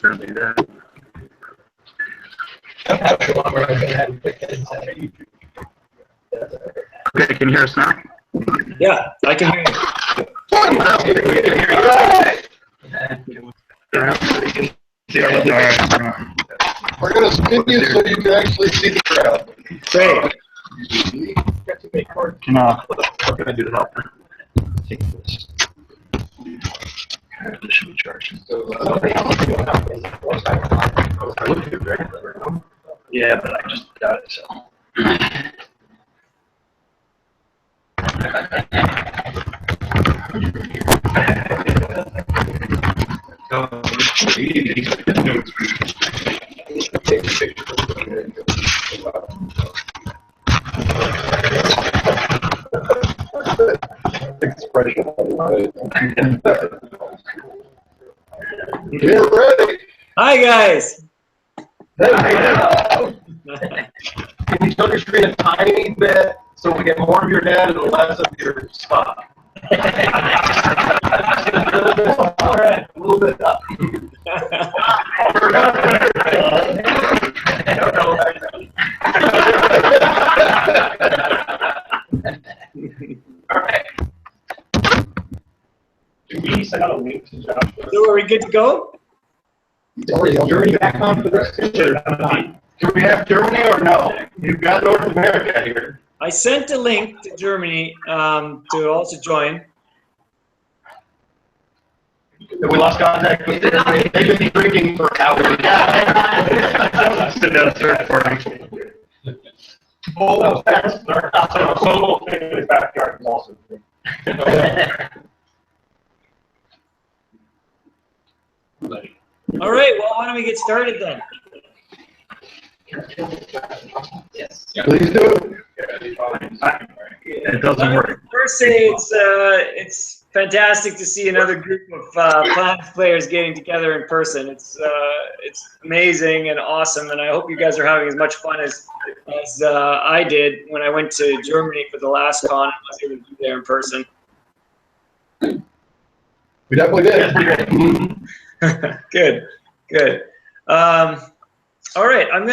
Certainly that. Okay, can you hear us now? Yeah, I can hear you. We're going to spin you so you can actually see the crowd. Great. What can I do to help? Take this. This should be charging. Yeah, but I just got it, so. Get ready. Hi, guys. Can you tilt your screen a tiny bit so we get more of your dad and less of your spot? All right, a little bit up. All right. So are we good to go? Germany back on for this? Do we have Germany or no? You've got North America here. I sent a link to Germany to also join. Have we lost contact with them? They've been drinking for hours. Sit down, search for him. All those facts are solo thing in his backyard is also. All right, well, why don't we get started then? Yes. Please do it. It doesn't work. First, say it's fantastic to see another group of Planets players getting together in person. It's amazing and awesome, and I hope you guys are having as much fun as I did when I went to Germany for the last con and was able to be there in person. We definitely did. Good. All right, I've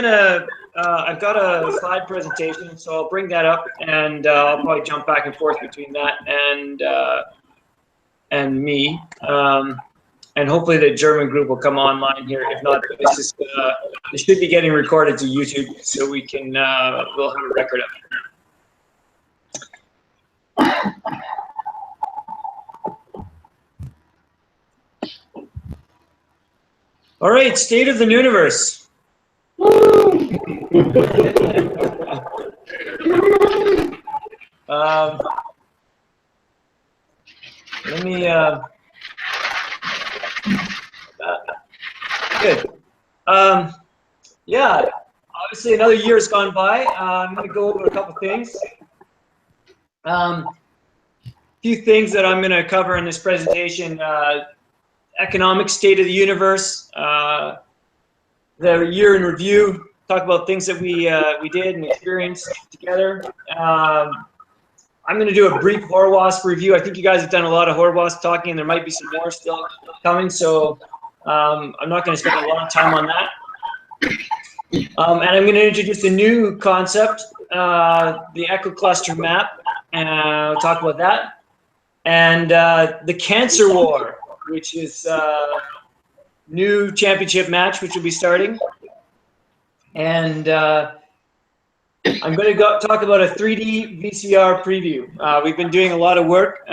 got a slide presentation, so I'll bring that up, and I'll probably jump back and forth between that and me, and hopefully the German group will come online here. If not, this should be getting recorded to YouTube, so we can we'll have a record of it. All right, state of the Nuniverse. Let me. Good. Yeah. Obviously, another year has gone by. I'm going to go over a couple things. A few things that I'm going to cover in this presentation. Economic state of the universe, the year in review, talk about things that we did and experienced together. I'm going to do a brief horror wasp review. I think you guys have done a lot of horror wasp talking, and there might be some more still coming, so I'm not going to spend a lot of time on that. And I'm going to introduce a new concept, the Echo Cluster map, and I'll talk about that. And the Cancer War, which is new championship match, which will be starting. And I'm going to talk about a 3D VCR preview. We've been doing a lot of work,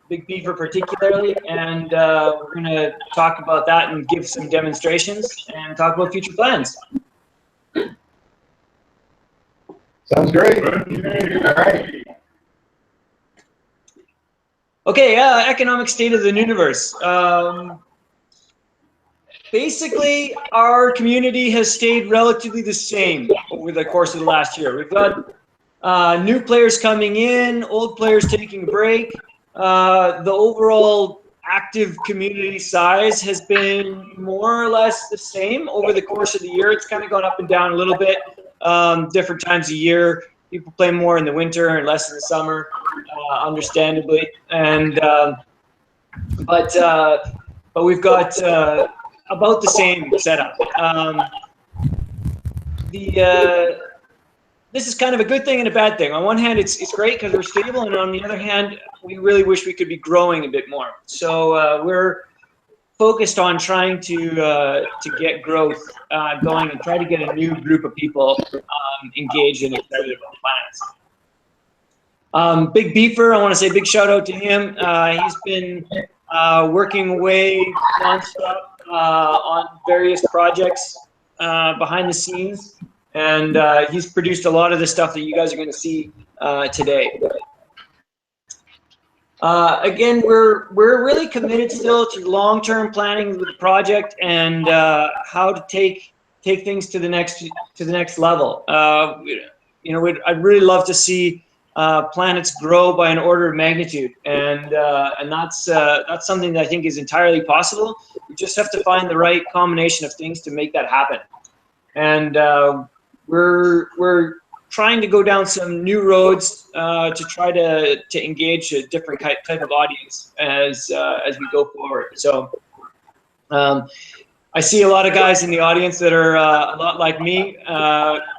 Big Beaver particularly, and we're going to talk about that and give some demonstrations and talk about future plans. Sounds great. All right. Okay, economic state of the Nuniverse. Basically, our community has stayed relatively the same over the course of the last year. We've got new players coming in, old players taking a break. The overall active community size has been more or less the same over the course of the year. It's kind of gone up and down a little bit, different times a year. People play more in the winter and less in the summer, understandably. And but we've got about the same setup. This is kind of a good thing and a bad thing. On one hand, it's great because we're stable, and on the other hand, we really wish we could be growing a bit more. So we're focused on trying to get growth going and try to get a new group of people engaged and excited about planets. Big Beefer, I want to say big shout out to him. He's been working away nonstop on various projects behind the scenes, and he's produced a lot of the stuff that you guys are going to see today. Again, we're really committed still to long-term planning with the project and how to take things to the next level. You know, I'd really love to see planets grow by an order of magnitude, and that's something that I think is entirely possible. We just have to find the right combination of things to make that happen. And we're trying to go down some new roads to try to engage a different type of audience as we go forward. So I see a lot of guys in the audience that are a lot like me,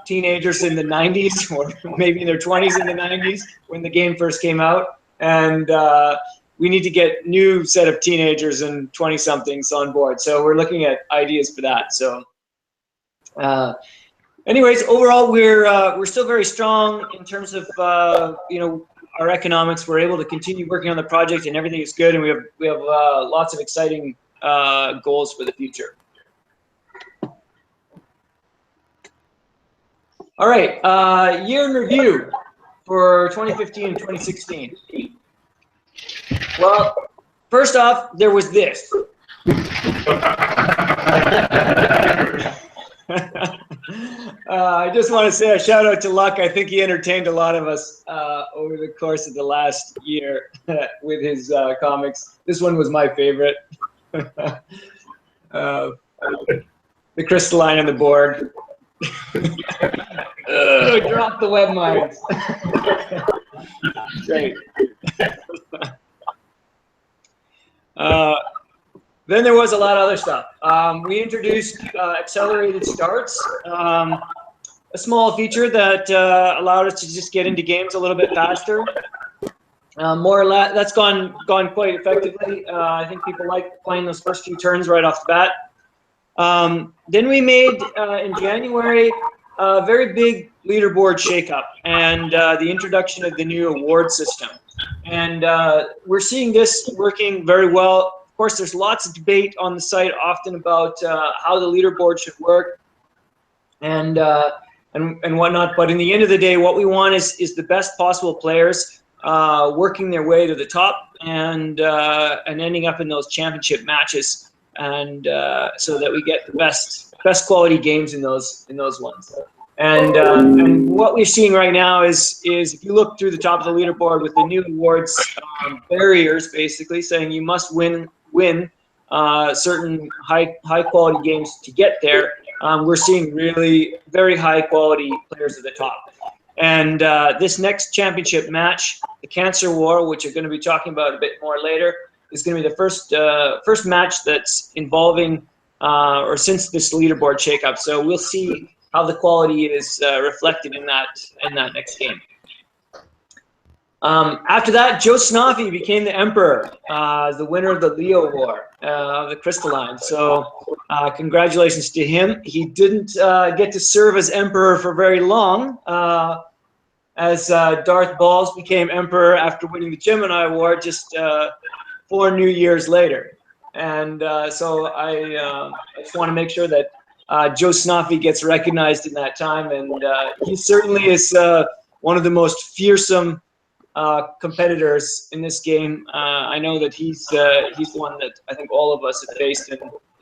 teenagers in the 90s, or maybe in their 20s in the 90s when the game first came out. And we need to get new set of teenagers and 20-somethings on board. So we're looking at ideas for that. So anyways, overall, we're still very strong in terms of you know, our economics. We're able to continue working on the project, and everything is good. And we have lots of exciting goals for the future. All right, year in review for 2015 and 2016. Well, first off, there was this. I just want to say a shout out to Luck. I think he entertained a lot of us over the course of the last year with his comics. This one was my favorite. The crystalline on the board. Drop the web mines. Great. Then there was a lot of other stuff. We introduced accelerated starts, a small feature that allowed us to just get into games a little bit faster. More or less, that's gone quite effectively. I think people like playing those first few turns right off the bat. Then we made in January a very big leaderboard shakeup and the introduction of the new award system. And we're seeing this working very well. Of course, there's lots of debate on the site often about how the leaderboard should work and whatnot. But in the end of the day, what we want is the best possible players working their way to the top and ending up in those championship matches, and so that we get the best quality games in those ones. And what we're seeing right now is if you look through the top of the leaderboard with the new awards barriers, basically saying you must win certain high quality games to get there. We're seeing really very high quality players at the top. And this next championship match, the Cancer War, which we're going to be talking about a bit more later, is going to be the first match that's involving or since this leaderboard shakeup. So we'll see how the quality is reflected in that next game. After that, Joe Snoffy became the Emperor, the winner of the Leo War, the Crystalline. So congratulations to him. He didn't get to serve as Emperor for very long, as Darth Balls became Emperor after winning the Gemini Award just 4 New Years later. And so I just want to make sure that Joe Snoffy gets recognized in that time, and he certainly is one of the most fearsome competitors in this game. I know that he's the one that I think all of us have faced,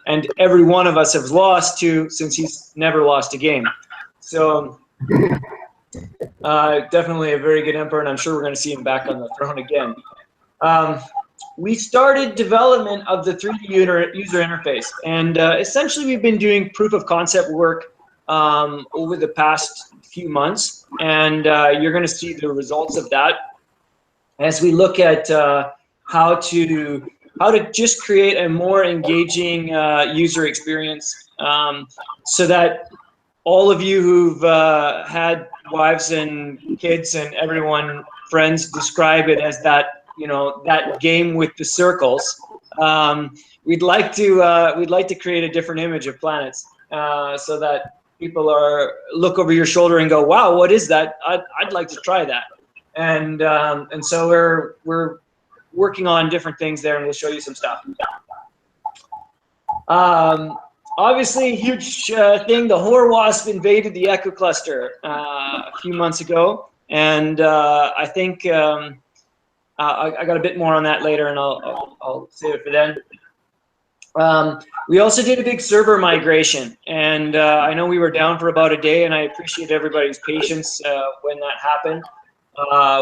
and every one of us has lost to, since he's never lost a game. So definitely a very good Emperor, and I'm sure we're going to see him back on the throne again. We started development of the 3D user interface, and essentially we've been doing proof of concept work over the past few months, and you're going to see the results of that as we look at how to how to just create a more engaging user experience, so that all of you who've had wives and kids and everyone, friends, describe it as that, you know, that game with the circles. We'd like to create a different image of planets, so that people look over your shoulder and go, wow, what is that? I'd like to try that. And so we're working on different things there, and we'll show you some stuff. Obviously, a huge thing, the Horror Wasp invaded the Echo Cluster a few months ago, and I think I got a bit more on that later, and I'll save it for then. We also did a big server migration, and I know we were down for about a day, and I appreciate everybody's patience when that happened.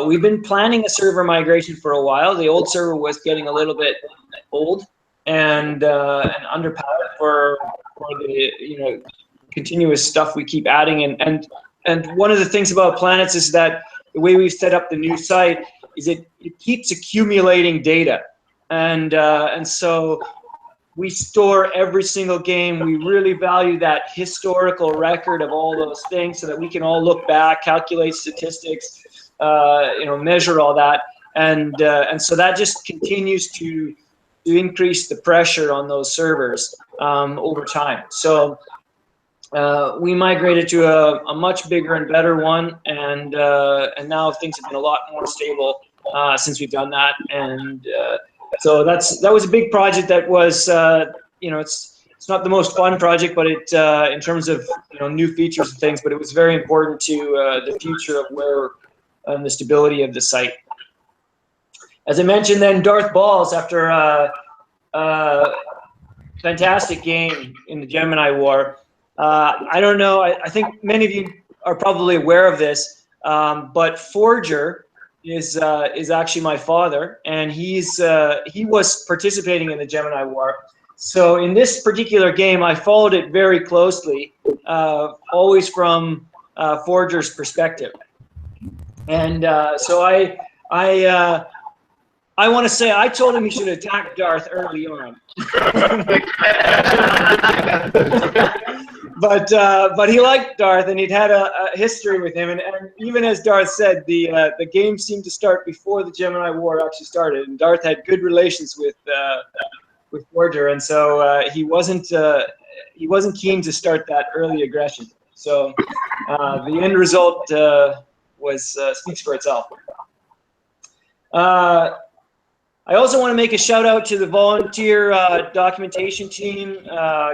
We've been planning a server migration for a while. The old server was getting a little bit old and underpowered for the continuous stuff we keep adding. And one of the things about Planets is that the way we've set up the new site is it keeps accumulating data, and so we store every single game. We really value that historical record of all those things so that we can all look back, calculate statistics, measure all that. And so that just continues to increase the pressure on those servers over time. So we migrated to a much bigger and better one, and now things have been a lot more stable since we've done that. And so that was a big project. That was it's not the most fun project, but it in terms of new features and things, but it was very important to the future of where the stability of the site. As I mentioned, then Darth Balls, after a fantastic game in the Gemini War. I don't know. I think many of you are probably aware of this, but Forger is actually my father, and he was participating in the Gemini War. So in this particular game, I followed it very closely, always from Forger's perspective. And so I want to say I told him he should attack Darth early on. But he liked Darth, and he'd had a history with him. And even as Darth said, the game seemed to start before the Gemini War actually started. And Darth had good relations with Forger, and so he wasn't keen to start that early aggression. So the end result speaks for itself. I also want to make a shout out to the volunteer documentation team,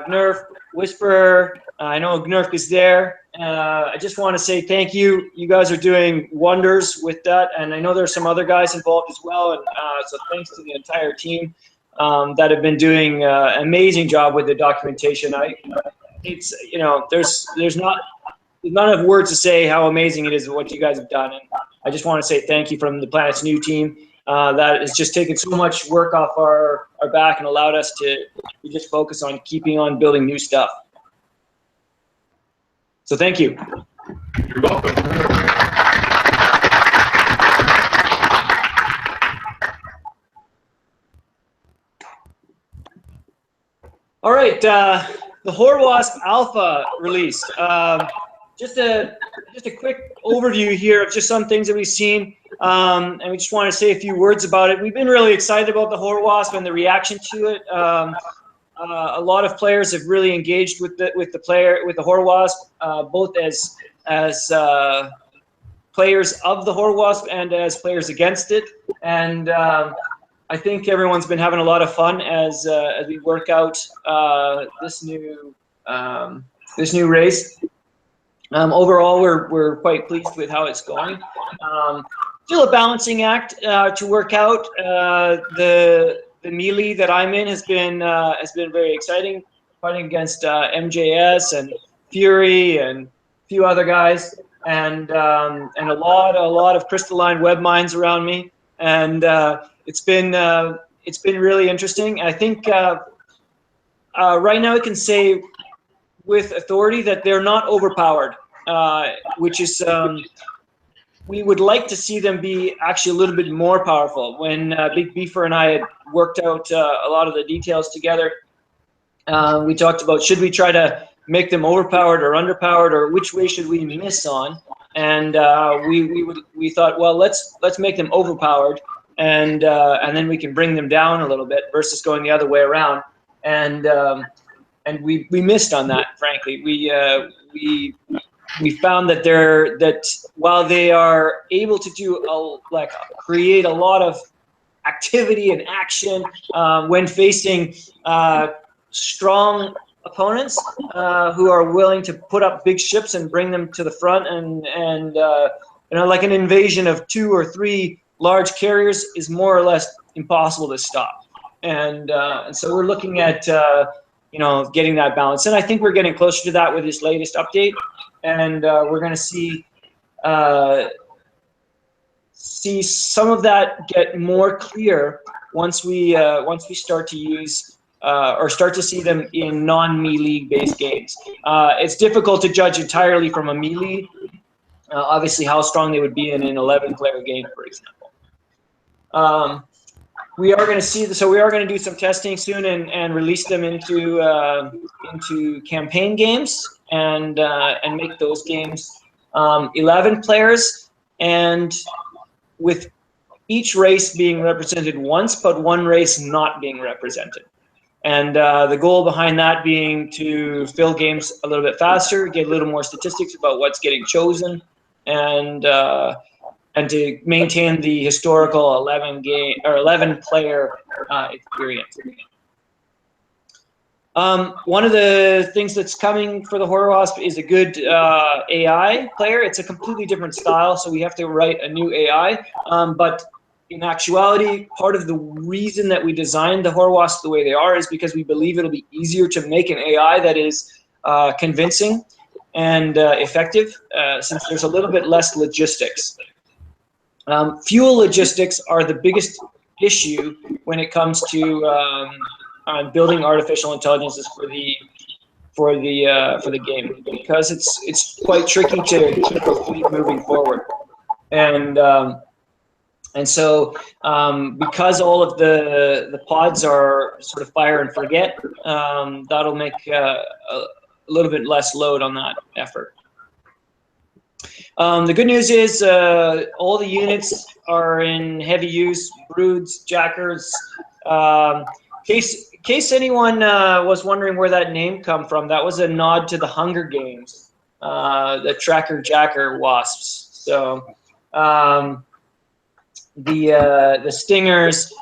Gnurf, Whisperer. I know Gnurf is there. I just want to say thank you. You guys are doing wonders with that, and I know there's some other guys involved as well. And so thanks to the entire team that have been doing an amazing job with the documentation. There's not enough words to say how amazing it is what you guys have done, and I just want to say thank you from the Planet's new team. That has just taken so much work off our back and allowed us to just focus on keeping on building new stuff. So thank you. You're welcome. All right, the Horror Wasp Alpha release. Just a quick overview here of just some things that we've seen, and we just want to say a few words about it. We've been really excited about the Horror Wasp and the reaction to it. A lot of players have really engaged with the Horror Wasp, both as players of the Horror Wasp and as players against it. And I think everyone's been having a lot of fun as we work out this new race. Overall, we're quite pleased with how it's going. Still a balancing act to work out. The melee that I'm in has been very exciting, fighting against MJS and Fury and a few other guys, and a lot of crystalline web mines around me, and it's been really interesting. I think right now I can say with authority that they're not overpowered, which is we would like to see them be actually a little bit more powerful. When Big Beefer and I worked out a lot of the details together. We talked about, should we try to make them overpowered or underpowered, or which way should we miss on? And we thought, well, let's make them overpowered, and then we can bring them down a little bit versus going the other way around. And we missed on that, frankly. We found that while they are able to do create a lot of activity and action when facing strong opponents who are willing to put up big ships and bring them to the front, and like an invasion of 2 or 3 large carriers is more or less impossible to stop. And so we're looking at getting that balance, and I think we're getting closer to that with this latest update. And we're going to see some of that get more clear once we start to use or start to see them in non-melee based games. It's difficult to judge entirely from a melee. Obviously, how strong they would be in an 11-player game, for example. We are going to see so we are going to do some testing soon and release them into campaign games and make those games 11 players, and with each race being represented once, but one race not being represented. And the goal behind that being to fill games a little bit faster, get a little more statistics about what's getting chosen, and to maintain the historical 11-player experience. One of the things that's coming for the Horror Wasp is a good AI player. It's a completely different style, so we have to write a new AI. But in actuality, part of the reason that we designed the Horror Wasp the way they are is because we believe it'll be easier to make an AI that is convincing and effective, since there's a little bit less logistics. Fuel logistics are the biggest issue when it comes to building artificial intelligences for the game, because it's quite tricky to keep a fleet moving forward, and so because all of the pods are sort of fire and forget, that'll make a little bit less load on that effort. The good news is all the units are in heavy use: broods, jackers. In case anyone was wondering where that name come from, that was a nod to the Hunger Games, the tracker jacker wasps. So the stingers,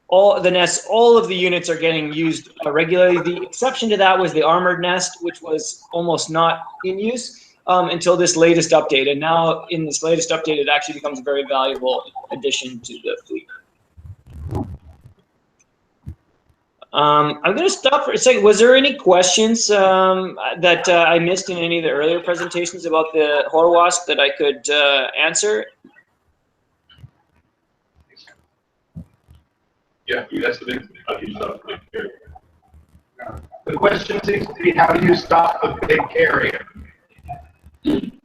all the nests, all of the units are getting used regularly. The exception to that was the armored nest, which was almost not in use until this latest update. And now in this latest update, it actually becomes a very valuable addition to the fleet. I'm going to stop for a second. Was there any questions that I missed in any of the earlier presentations about the Horror Wasp that I could answer? Yeah, that's the big how do you stop the big carrier? The question seems to be, how do you stop the big carrier?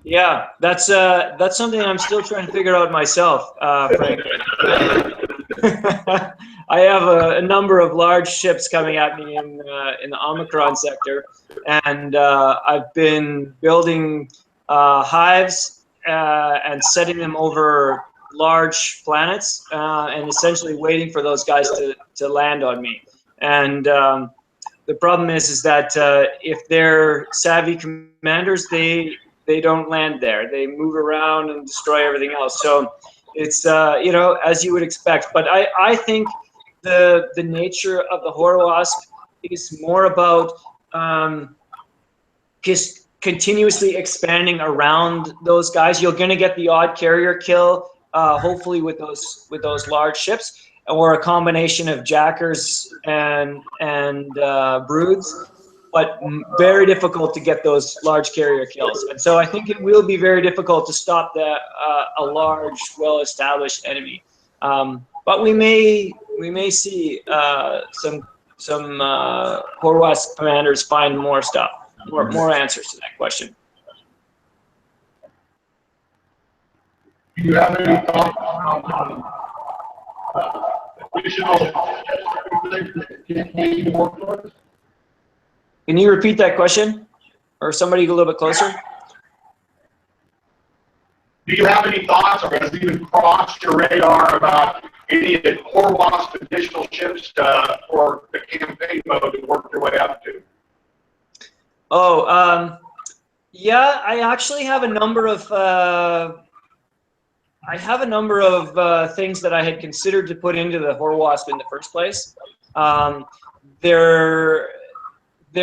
Yeah, that's something I'm still trying to figure out myself, frankly. I have a number of large ships coming at me in the Omicron sector, and I've been building hives and setting them over large planets, and essentially waiting for those guys to land on me. And the problem is that if they're savvy commanders, they don't land there. They move around and destroy everything else. So it's as you would expect. But I think the nature of the Horror Wasp is more about just continuously expanding around those guys. You're going to get the odd carrier kill, hopefully with those large ships, or a combination of jackers and broods, but very difficult to get those large carrier kills. And so I think it will be very difficult to stop a large, well-established enemy. But we may see some Horror Wasp commanders find more stuff, more answers to that question. Do you have any thoughts on Can you repeat that question? Or somebody a little bit closer? Do you have any thoughts, or has it even crossed your radar about any of the core wasp additional ships for the campaign mode to work your way up to? Oh, yeah, I actually have a number of things that I had considered to put into the Horwasp in the first place. They're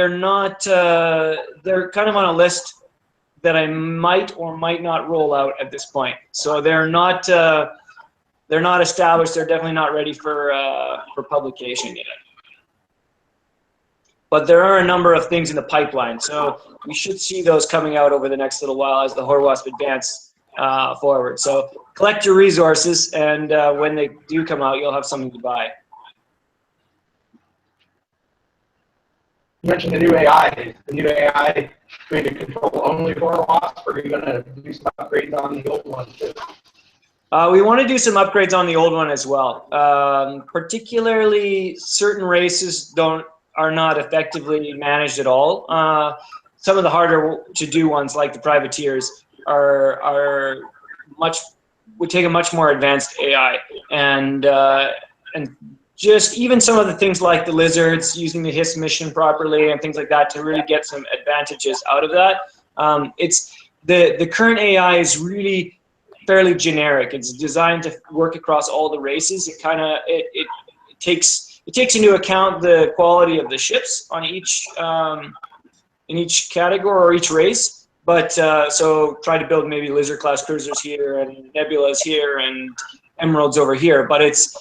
not they're kind of on a list that I might or might not roll out at this point. So they're not established. They're definitely not ready for publication yet. But there are a number of things in the pipeline, so we should see those coming out over the next little while as the Horwasp advance forward. So collect your resources, and when they do come out, you'll have something to buy. You mentioned the new AI. Is the new AI going to control only for wasps, or are you going to do some upgrades on the old one too? We want to do some upgrades on the old one as well. Particularly, certain races are not effectively managed at all. Some of the harder to do ones, like the privateers, would take a much more advanced AI, and just even some of the things like the lizards, using the HISS mission properly and things like that to really get some advantages out of that. It's the current AI is really fairly generic. It's designed to work across all the races. It kind of it takes into account the quality of the ships on each in each category or each race. But so try to build maybe lizard class cruisers here and nebulas here and emeralds over here. But it's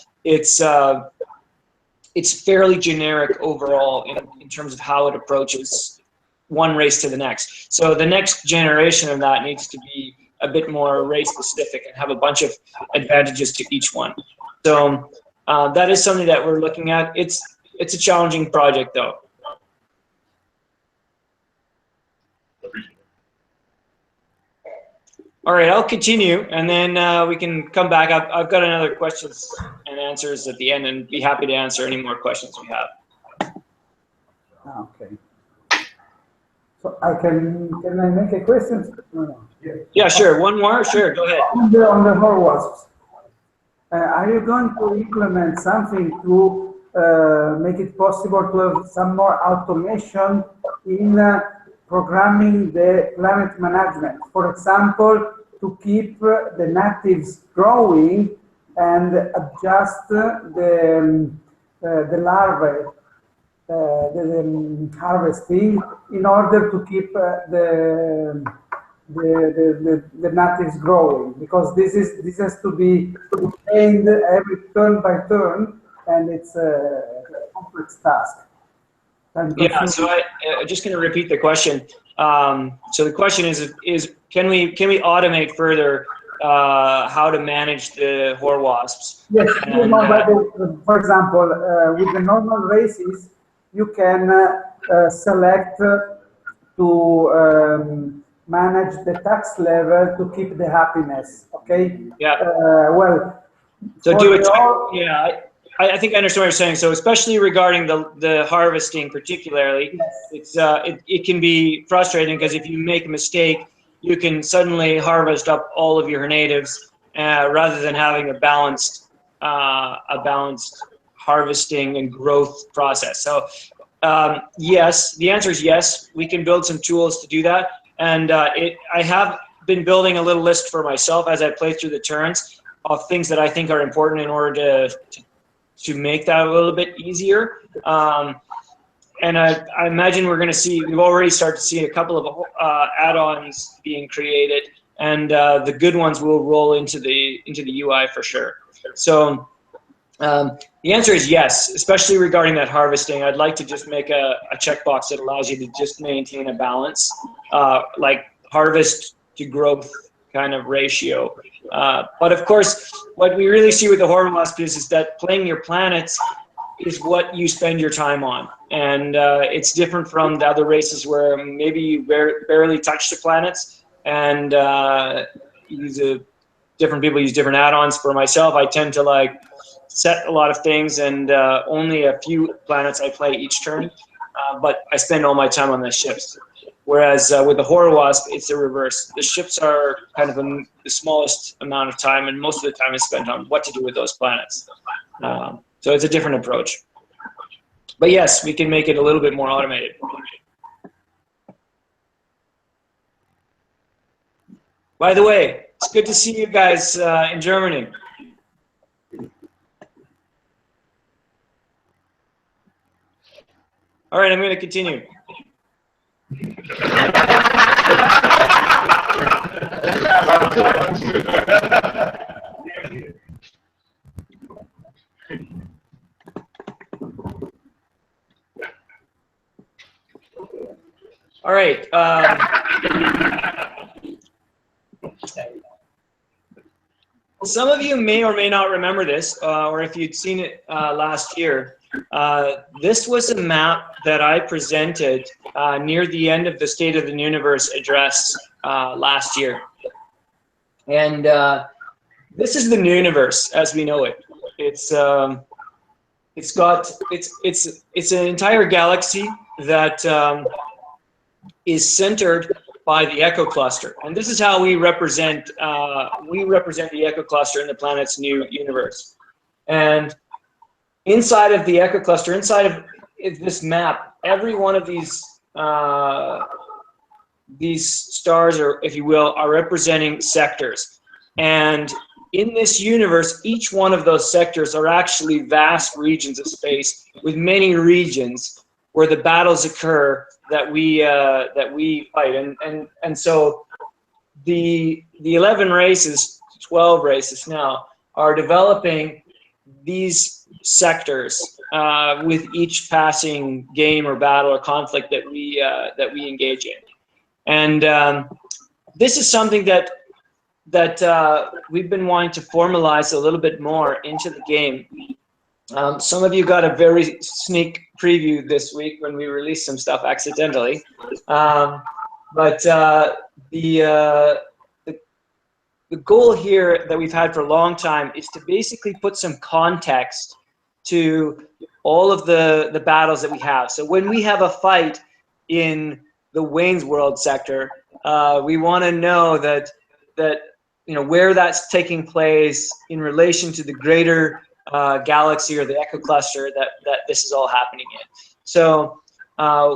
fairly generic overall in terms of how it approaches one race to the next. So the next generation of that needs to be a bit more race specific and have a bunch of advantages to each one. So that is something that we're looking at. It's a challenging project though. All right, I'll continue, and then we can come back. I've got another questions and answers at the end, and be happy to answer any more questions we have. Okay. So can I make a question? No. Yeah, sure. One more. Sure, go ahead. On the Horwasps, are you going to implement something to make it possible to have some more automation in programming the planet management? For example, to keep the natives growing and adjust the larvae, the harvesting, in order to keep the natives growing, because this has to be trained every turn by turn, and it's a complex task. Yeah, so I'm just going to repeat the question. So the question is can we automate further how to manage the Horwasps? Yes, and, for example, with the normal races, you can select to manage the tax level to keep the happiness. Okay. Yeah. Well. So do it. Yeah. I think I understand what you're saying. So especially regarding the harvesting, particularly, yes. It can be frustrating because if you make a mistake, you can suddenly harvest up all of your natives rather than having a balanced harvesting and growth process. So yes, the answer is yes. We can build some tools to do that, and I have been building a little list for myself as I play through the turns of things that I think are important in order to make that a little bit easier. And I imagine we've already started to see a couple of add-ons being created, and the good ones will roll into the UI for sure. So the answer is yes, especially regarding that harvesting. I'd like to just make a checkbox that allows you to just maintain a balance, like harvest to growth kind of ratio. But of course, what we really see with the Horwasp is that playing your planets is what you spend your time on. And it's different from the other races where maybe you barely touch the planets, and different people use different add-ons. For myself, I tend to like set a lot of things, and only a few planets I play each turn. But I spend all my time on the ships. Whereas with the Horror Wasp, it's the reverse. The ships are kind of the smallest amount of time, and most of the time is spent on what to do with those planets. So it's a different approach. But yes, we can make it a little bit more automated. By the way, it's good to see you guys in Germany. All right, I'm going to continue. All right. Some of you may or may not remember this, or if you'd seen it last year. This was a map that I presented near the end of the State of the Nuniverse address last year. And this is the Nuniverse as we know it. It's an entire galaxy that is centered by the Echo Cluster, and this is how we represent the Echo Cluster in the planet's new universe. And inside of the Echo Cluster, inside of this map, every one of these stars, or if you will, are representing sectors. And in this universe, each one of those sectors are actually vast regions of space with many regions where the battles occur that we fight. And so the 11 races, 12 races now, are developing these sectors with each passing game or battle or conflict that we engage in. And this is something that we've been wanting to formalize a little bit more into the game. Some of you got a very sneak preview this week when we released some stuff accidentally. But the goal here that we've had for a long time is to basically put some context to all of the battles that we have. So when we have a fight in the Wayne's World sector, we want to know that where that's taking place in relation to the greater galaxy or the Echo Cluster that this is all happening in. So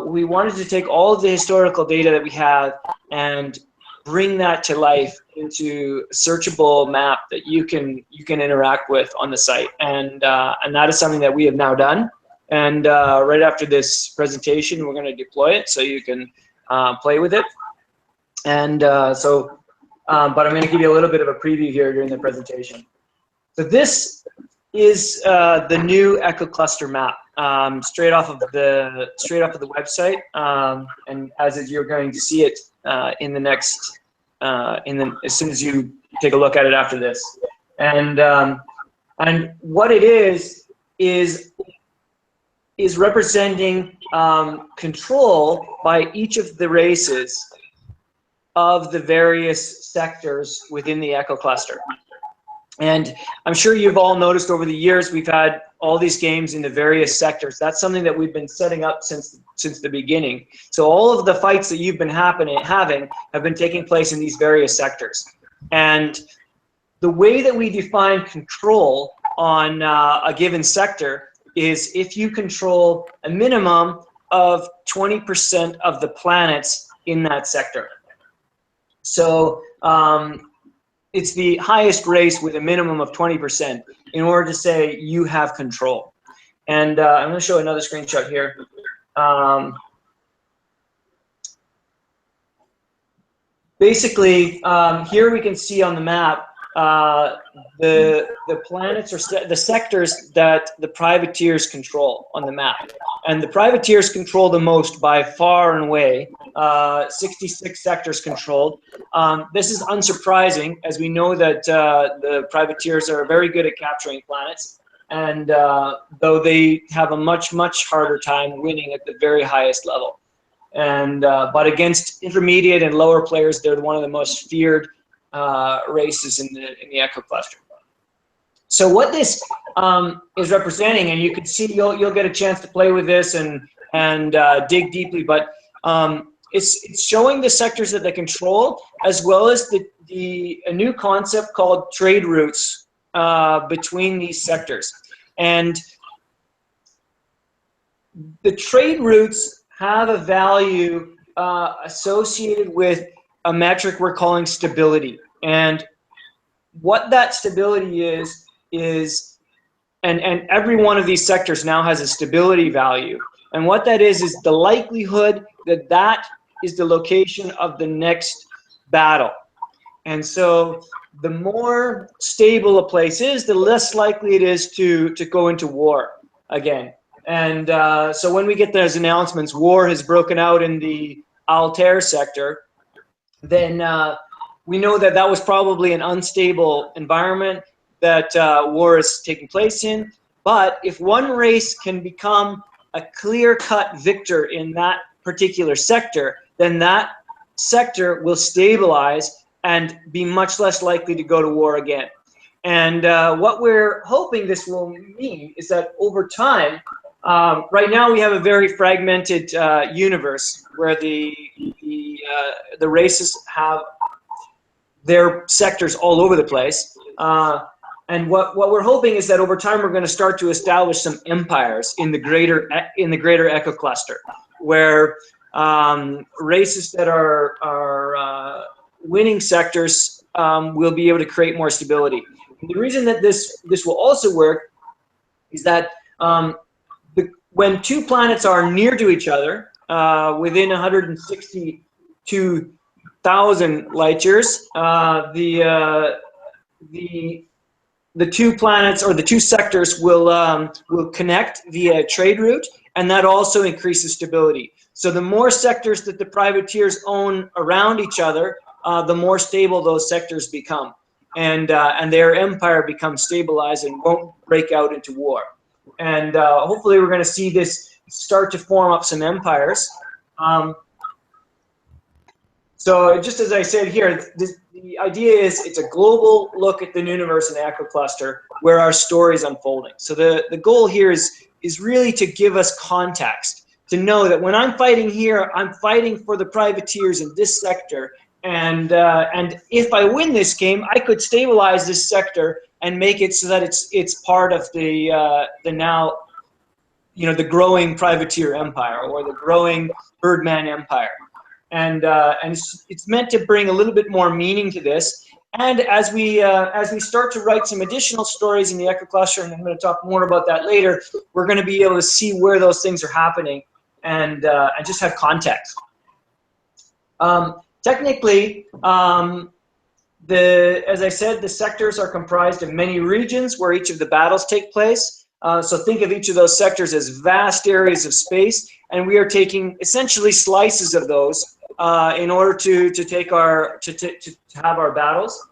we wanted to take all of the historical data that we have and bring that to life into a searchable map that you can interact with on the site, and that is something that we have now done. And right after this presentation, we're going to deploy it so you can play with it. And but I'm going to give you a little bit of a preview here during the presentation. So this is the new Echo Cluster map, straight off of the website, and as you're going to see it in the next, as soon as you take a look at it after this, and what it is representing control by each of the races of the various sectors within the Echo Cluster. And I'm sure you've all noticed over the years we've had all these games in the various sectors. That's something that we've been setting up since the beginning. So all of the fights that you've been having have been taking place in these various sectors. And the way that we define control on a given sector is if you control a minimum of 20% of the planets in that sector. So it's the highest race with a minimum of 20% in order to say you have control. And I'm going to show another screenshot here. Basically, here we can see on the map the planets or the sectors that the privateers control on the map. And the privateers control the most by far and away, 66 sectors controlled. This is unsurprising, as we know that the privateers are very good at capturing planets, and though they have a much harder time winning at the very highest level. And but against intermediate and lower players, they're one of the most feared races in the Echo Cluster. So what this is representing, and you can see, you'll get a chance to play with this and dig deeply, but it's showing the sectors that they control, as well as a new concept called trade routes between these sectors. And the trade routes have a value associated with a metric we're calling stability. And what that stability is and every one of these sectors now has a stability value. And what that is the likelihood that that is the location of the next battle. And so the more stable a place is, the less likely it is to go into war again. And so when we get those announcements, war has broken out in the Altair sector, then we know that that was probably an unstable environment that war is taking place in. But if one race can become a clear-cut victor in that particular sector, then that sector will stabilize and be much less likely to go to war again. And what we're hoping this will mean is that over time, right now we have a very fragmented universe where the races have their sectors all over the place. And what we're hoping is that over time we're going to start to establish some empires in the greater echo cluster, where races that are winning sectors will be able to create more stability. And the reason that this will also work is that when two planets are near to each other, within 162,000 light years, the two planets or the two sectors will connect via trade route, and that also increases stability. So the more sectors that the privateers own around each other, the more stable those sectors become, and their empire becomes stabilized and won't break out into war. And hopefully we're going to see this start to form up some empires. So just as I said here, the idea is it's a global look at the Nuniverse and Echo Cluster where our story is unfolding. So the goal here is really to give us context, to know that when I'm fighting here, I'm fighting for the privateers in this sector. And if I win this game, I could stabilize this sector and make it so that it's part of the now, the growing privateer empire or the growing Birdman empire. And it's meant to bring a little bit more meaning to this. And as we start to write some additional stories in the Echo Cluster, and I'm going to talk more about that later, we're going to be able to see where those things are happening and just have context. Technically, as I said, the sectors are comprised of many regions where each of the battles take place. So think of each of those sectors as vast areas of space, and we are taking essentially slices of those in order to have our battles.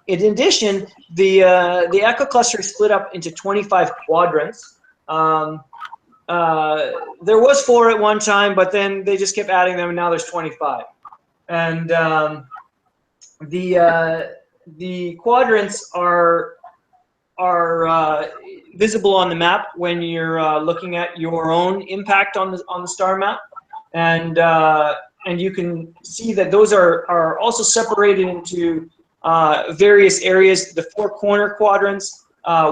In addition, the Echo Cluster is split up into 25 quadrants. There was 4 at one time, but then they just kept adding them, and now there's 25. And the quadrants are visible on the map when you're looking at your own impact on the star map, and you can see that those are also separated into various areas. The 4 corner quadrants,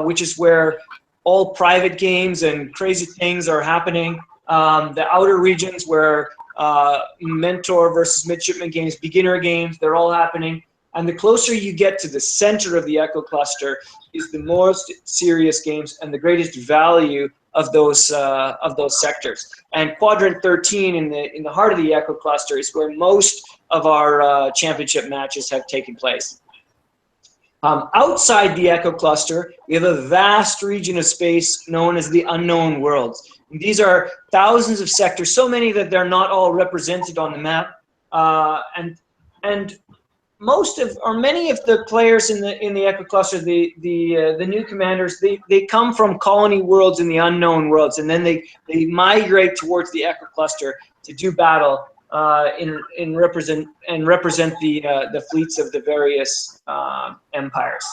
which is where all private games and crazy things are happening. The outer regions where mentor versus midshipman games, beginner games, they're all happening. And the closer you get to the center of the Echo Cluster is the most serious games and the greatest value of those sectors. And quadrant 13 in the heart of the Echo Cluster is where most of our championship matches have taken place. Outside the Echo Cluster, we have a vast region of space known as the unknown worlds. And these are thousands of sectors, so many that they're not all represented on the map. And most of, or many of the players in the Echo Cluster, the new commanders, they come from colony worlds in the unknown worlds, and then they migrate towards the Echo Cluster to do battle and represent the fleets of the various empires.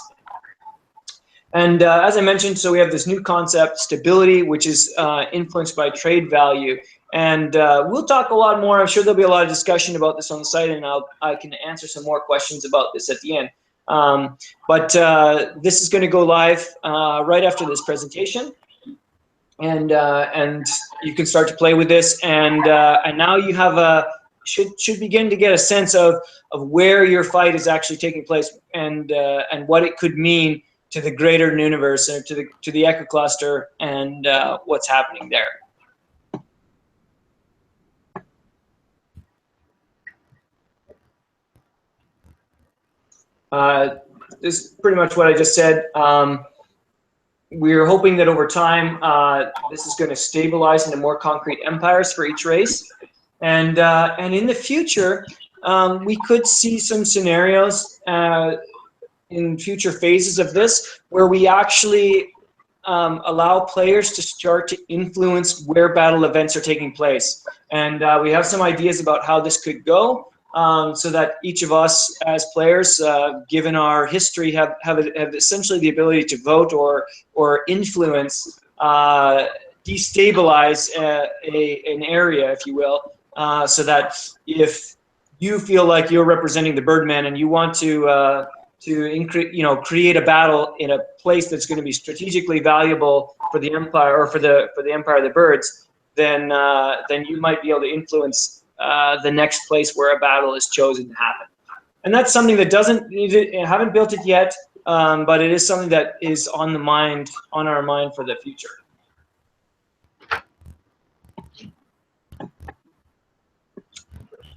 And as I mentioned, so we have this new concept, stability, which is influenced by trade value. And we'll talk a lot more. I'm sure there'll be a lot of discussion about this on the site, and I can answer some more questions about this at the end. But this is going to go live right after this presentation. And you can start to play with this. And now you have should begin to get a sense of where your fight is actually taking place, and what it could mean to the greater Nuniverse, and to the Echo Cluster, and what's happening there. This is pretty much what I just said. We're hoping that over time, this is going to stabilize into more concrete empires for each race, and in the future, we could see some scenarios in future phases of this where we actually allow players to start to influence where battle events are taking place, and we have some ideas about how this could go. So that each of us as players, given our history, have essentially the ability to vote or influence, destabilize an area, if you will, so that if you feel like you're representing the Birdman and you want to create a battle in a place that's going to be strategically valuable for the Empire, or for the Empire of the Birds, then you might be able to influence the next place where a battle is chosen to happen. And that's something that haven't built it yet, but it is something that is on our mind for the future.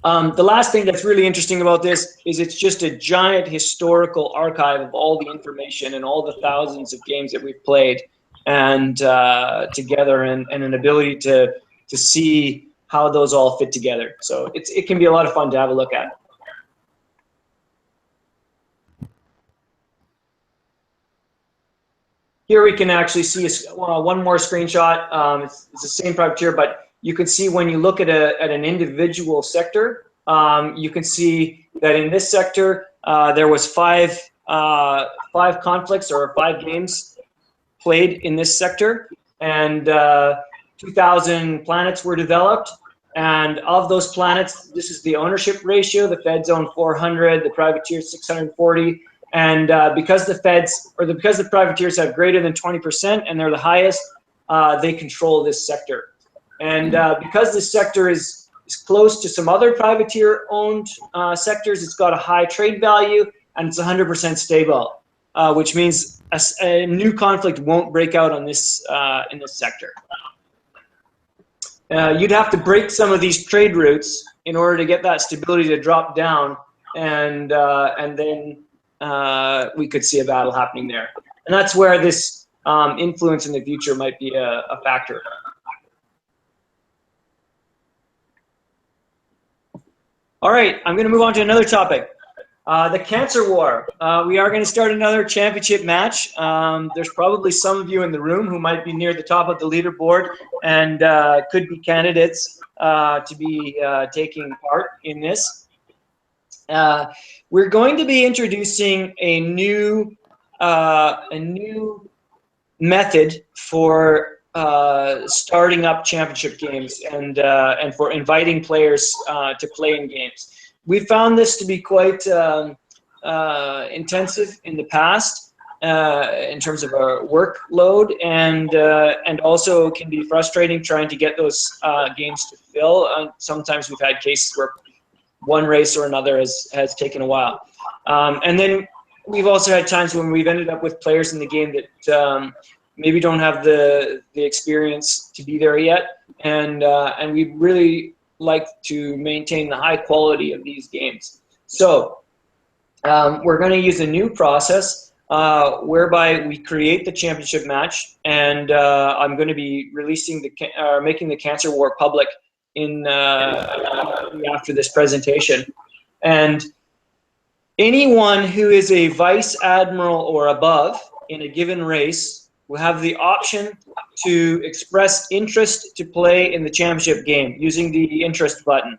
The last thing that's really interesting about this is it's just a giant historical archive of all the information and all the thousands of games that we've played, and together, and an ability to see how those all fit together. So it can be a lot of fun to have a look at. Here we can actually see one more screenshot. It's the same privateer, but you can see when you look at an individual sector, you can see that in this sector there was five conflicts, or 5 games played in this sector, and 2,000 planets were developed, and of those planets, this is the ownership ratio. The Feds own 400, the privateers 640, and because the privateers have greater than 20%, and they're the highest, they control this sector. And because this sector is close to some other privateer-owned sectors, it's got a high trade value, and it's 100% stable, which means a new conflict won't break out on this in this sector. You'd have to break some of these trade routes in order to get that stability to drop down, and then we could see a battle happening there. And that's where this influence in the future might be a factor. All right, I'm going to move on to another topic. The Cancer War. We are going to start another championship match. There's probably some of you in the room who might be near the top of the leaderboard and could be candidates to be taking part in this. We're going to be introducing a new method for starting up championship games, and for inviting players to play in games. We found this to be quite intensive in the past in terms of our workload, and also can be frustrating trying to get those games to fill. Sometimes we've had cases where one race or another has taken a while. And then we've also had times when we've ended up with players in the game that maybe don't have the experience to be there yet, and we really like to maintain the high quality of these games. So we're going to use a new process whereby we create the championship match, and I'm going to be releasing making the Cancer War public in after this presentation. And anyone who is a vice admiral or above in a given race will have the option to express interest to play in the championship game using the interest button.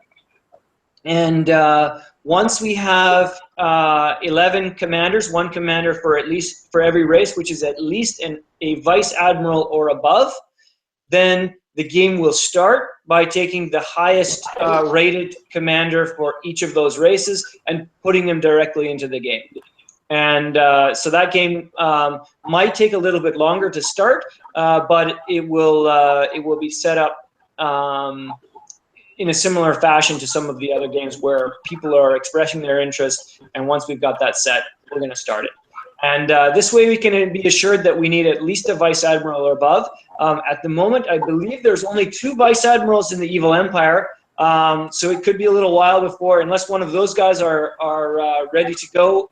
And once we have 11 commanders, one commander for every race, which is at least a vice admiral or above, then the game will start by taking the highest rated commander for each of those races and putting them directly into the game. And so that game might take a little bit longer to start, but it will be set up in a similar fashion to some of the other games where people are expressing their interest, and once we've got that set, we're going to start it. And this way we can be assured that we need at least a Vice Admiral or above. At the moment, I believe there's only 2 Vice Admirals in the Evil Empire, so it could be a little while before, unless one of those guys are ready to go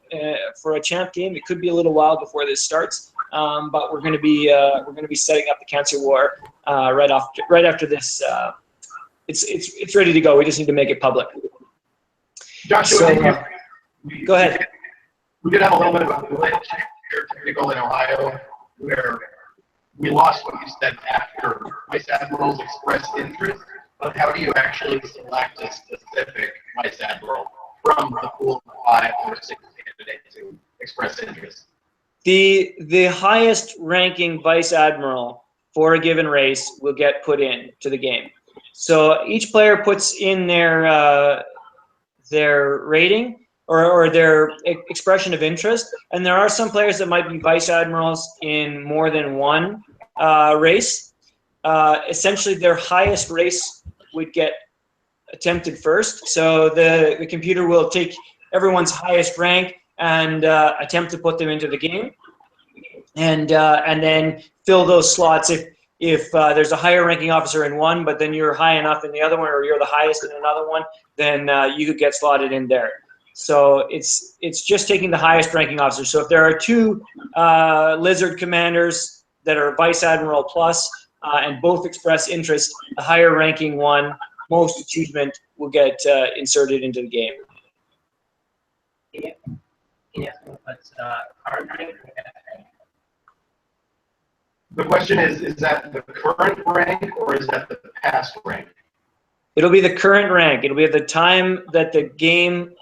for a champ game, it could be a little while before this starts. But we're going to be setting up the Cancer War right after this. It's ready to go. We just need to make it public. Joshua, So, go ahead. We did have a little bit of a glitch here, technical in Ohio, where we lost what you said after Vice Admirals expressed interest. But how do you actually select a specific Vice Admiral from the pool of 5 or 6 candidates who express interest? The highest ranking Vice Admiral for a given race will get put in to the game. So each player puts in their rating or their expression of interest, and there are some players that might be Vice Admirals in more than one race. Essentially, their highest race would get attempted first. So the computer will take everyone's highest rank and attempt to put them into the game, and then fill those slots if there's a higher ranking officer in one, but then you're high enough in the other one, or you're the highest in another one, then you could get slotted in there. So it's just taking the highest ranking officer. So if there are 2 lizard commanders that are Vice Admiral plus and both express interest, the higher ranking one, most achievement, will get inserted into the game. The question is that the current rank or is that the past rank? It'll be the current rank. It'll be at the time that the game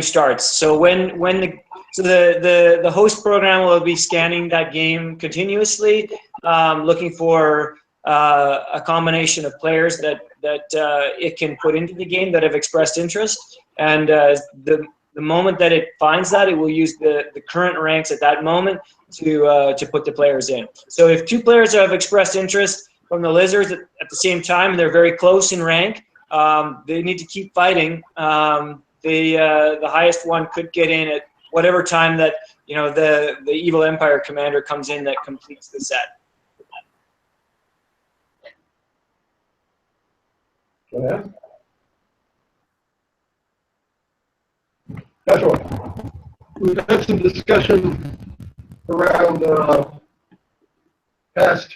starts. So the host program will be scanning that game continuously, looking for a combination of players that it can put into the game that have expressed interest. And the moment that it finds that, it will use the current ranks at that moment to put the players in. So if 2 players have expressed interest from the lizards at the same time, and they're very close in rank, they need to keep fighting. The highest one could get in at whatever time that the Evil Empire commander comes in that completes the set. Go ahead. Joshua, we've had some discussion around past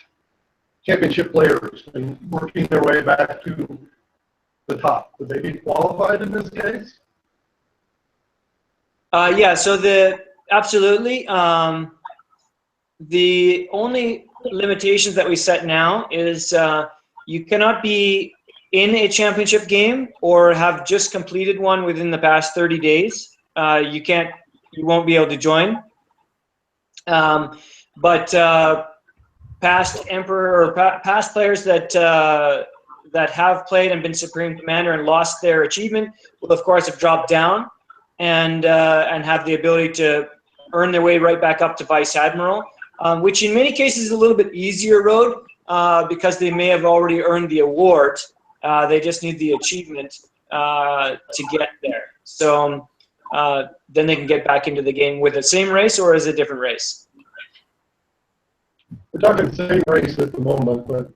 championship players and working their way back to the top. Would they be qualified in this case? Yeah, so absolutely. The only limitations that we set now is you cannot be in a championship game or have just completed one within the past 30 days. You won't be able to join. But past emperor or past players that have played and been Supreme Commander and lost their achievement will, of course, have dropped down and have the ability to earn their way right back up to Vice Admiral, which in many cases is a little bit easier road because they may have already earned the award. They just need the achievement to get there. So then they can get back into the game with the same race or as a different race. We're talking same race at the moment, but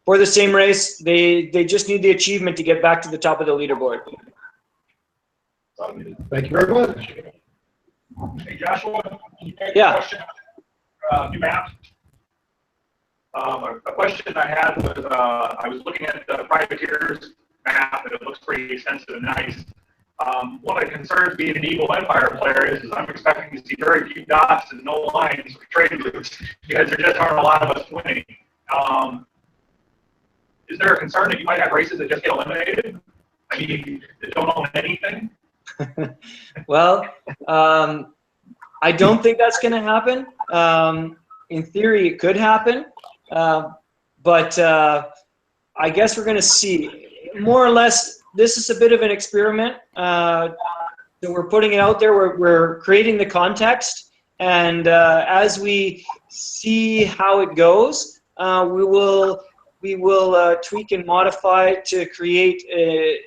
For the same race, they just need the achievement to get back to the top of the leaderboard. thank you very much. Hey, Joshua, Yeah. question, new map. A question I had was, I was looking at the Privateers map, and it looks pretty extensive and nice. One of the concerns being an Evil Empire player is I'm expecting to see very few dots and no lines for trade routes because there just aren't a lot of us winning. Is there a concern that you might have races that just get eliminated? I mean, they don't own anything. Well, I don't think that's going to happen. In theory, it could happen, but I guess we're going to see. More or less, this is a bit of an experiment. So we're putting it out there. We're creating the context, and as we see how it goes, we will tweak and modify to create a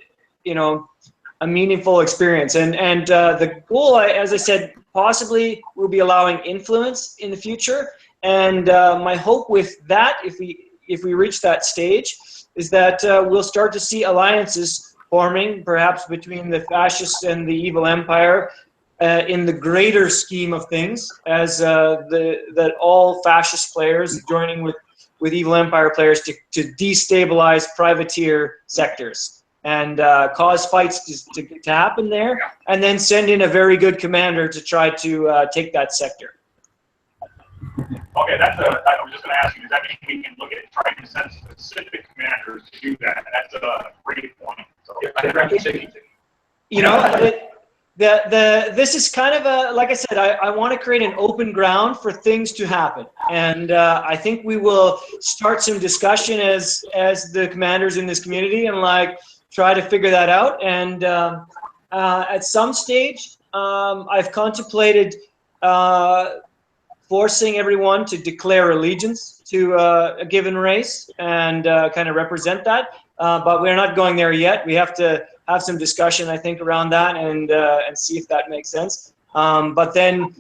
a meaningful experience. And the goal, as I said, possibly we'll be allowing influence in the future. And my hope with that, if we reach that stage, is that we'll start to see alliances forming, perhaps between the fascists and the evil empire, in the greater scheme of things, as that all fascist players joining with evil empire players to destabilize privateer sectors and cause fights to happen there, and then send in a very good commander to try to take that sector. Okay, I was just going to ask you, does that mean we can look at trying to send specific commanders to do that? That's a great point. So, you know, this is kind of a, like I said, I want to create an open ground for things to happen. And I think we will start some discussion as the commanders in this community and try to figure that out. And at some stage, I've contemplated forcing everyone to declare allegiance to a given race and kind of represent that. But we're not going there yet. We have to have some discussion, I think, around that and see if that makes sense. But then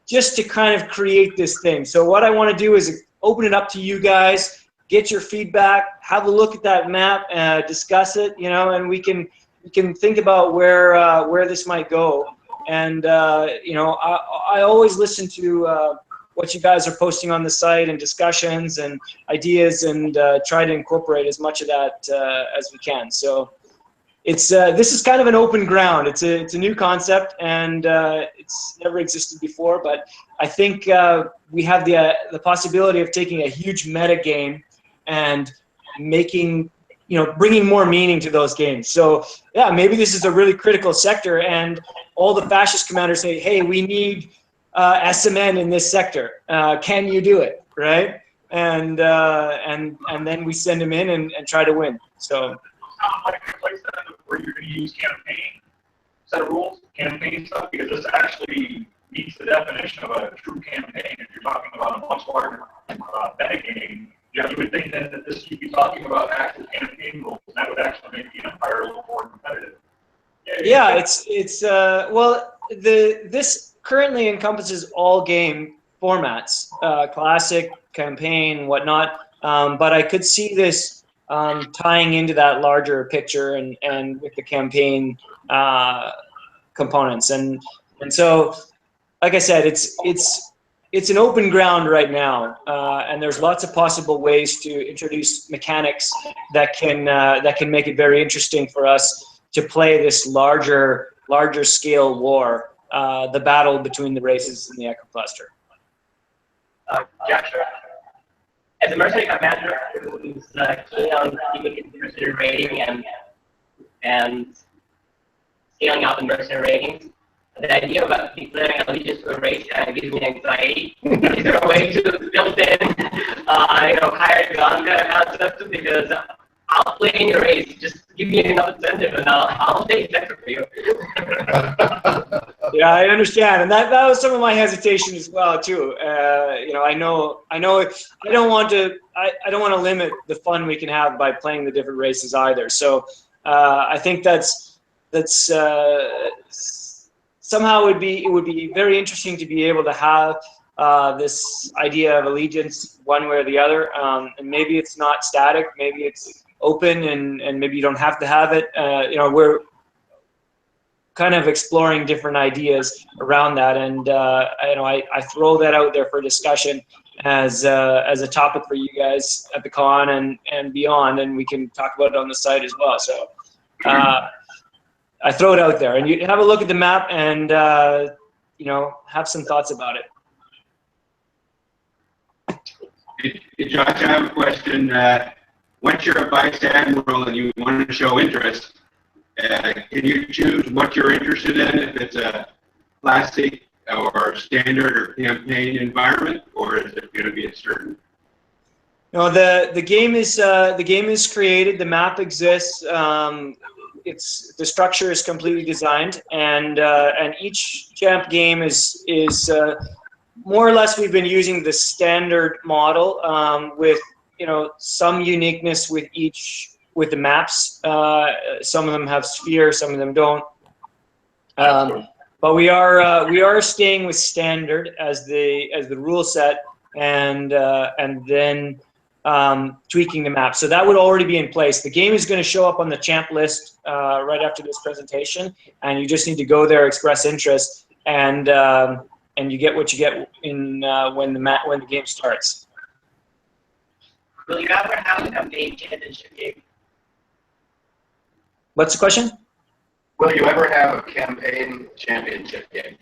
just to kind of create this thing. So what I want to do is open it up to you guys, get your feedback, have a look at that map, discuss it, and we can think about where this might go. And I always listen to what you guys are posting on the site and discussions and ideas, and try to incorporate as much of that as we can. So it's this is kind of an open ground. It's a new concept, and it's never existed before. But I think we have the possibility of taking a huge meta game and making, bringing more meaning to those games. So yeah, maybe this is a really critical sector, and all the fascist commanders say, hey, we need SMN in this sector. Can you do it, right? And then we send them in and try to win. So sounds like a place where you're going to use campaign set of rules, campaign stuff, because this actually meets the definition of a true campaign. If you're talking about a much larger meta game, you would think then that you'd be talking about actual campaign rules, and that would actually make the Empire a little more competitive. Yeah, it's well, this currently encompasses all game formats, classic, campaign, whatnot. But I could see this tying into that larger picture and with the campaign components. And so, like I said, it's an open ground right now, and there's lots of possible ways to introduce mechanics that can make it very interesting for us to play this larger scale war, the battle between the races in the Echo Cluster. Joshua, as a mercenary commander who's keen on keeping mercenary rating and scaling up in mercenary ratings, the idea about declaring allegiance to a race gives me anxiety. Is there a way to build in, higher gun kind of concept? Because I'll play in your race. Just give me enough incentive, and I'll take sector for you. Yeah, I understand, and that was some of my hesitation as well too. I know. I don't want to limit the fun we can have by playing the different races either. So I think that's somehow it would be very interesting to be able to have this idea of allegiance one way or the other, and maybe it's not static, maybe it's open, and maybe you don't have to have it. We're kind of exploring different ideas around that, and I throw that out there for discussion as a topic for you guys at the con and beyond, and we can talk about it on the site as well. So I throw it out there, and you have a look at the map and have some thoughts about it. Hey, Josh, I have a question. Once you're a vice admiral and you want to show interest, Can you choose what you're interested in, if it's a classic or standard or campaign environment, or is it going to be a certain? No, the game is created. The map exists. The structure is completely designed, and each champ game is more or less, we've been using the standard model with some uniqueness with the maps. Some of them have sphere, some of them don't. But we are staying with standard as the rule set, and then tweaking the map. So that would already be in place. The game is going to show up on the champ list right after this presentation, and you just need to go there, express interest, and you get what you get in when the game starts. Will you ever have a campaign championship game? What's the question? Will you ever have a campaign championship game?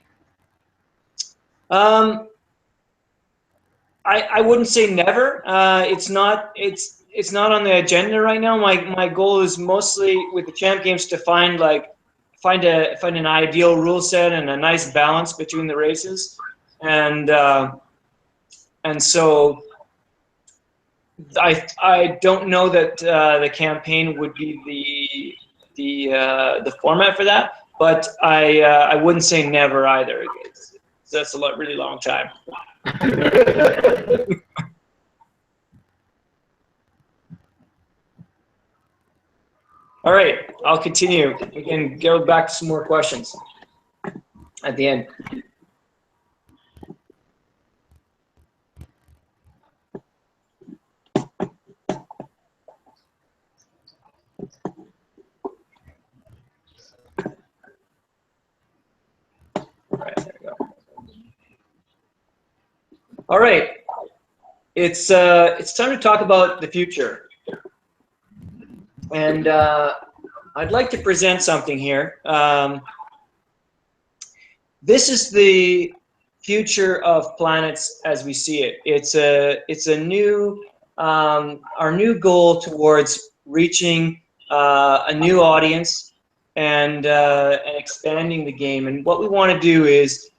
I wouldn't say never. It's not on the agenda right now. My goal is mostly with the champ games to find an ideal rule set and a nice balance between the races, and so I don't know that the campaign would be the format for that, but I wouldn't say never either. That's a really long time. All right, I'll continue. We can go back to some more questions at the end. All right, it's time to talk about the future, and I'd like to present something here. This is the future of planets as we see it. It's a new our new goal towards reaching a new audience and expanding the game. And what we want to do is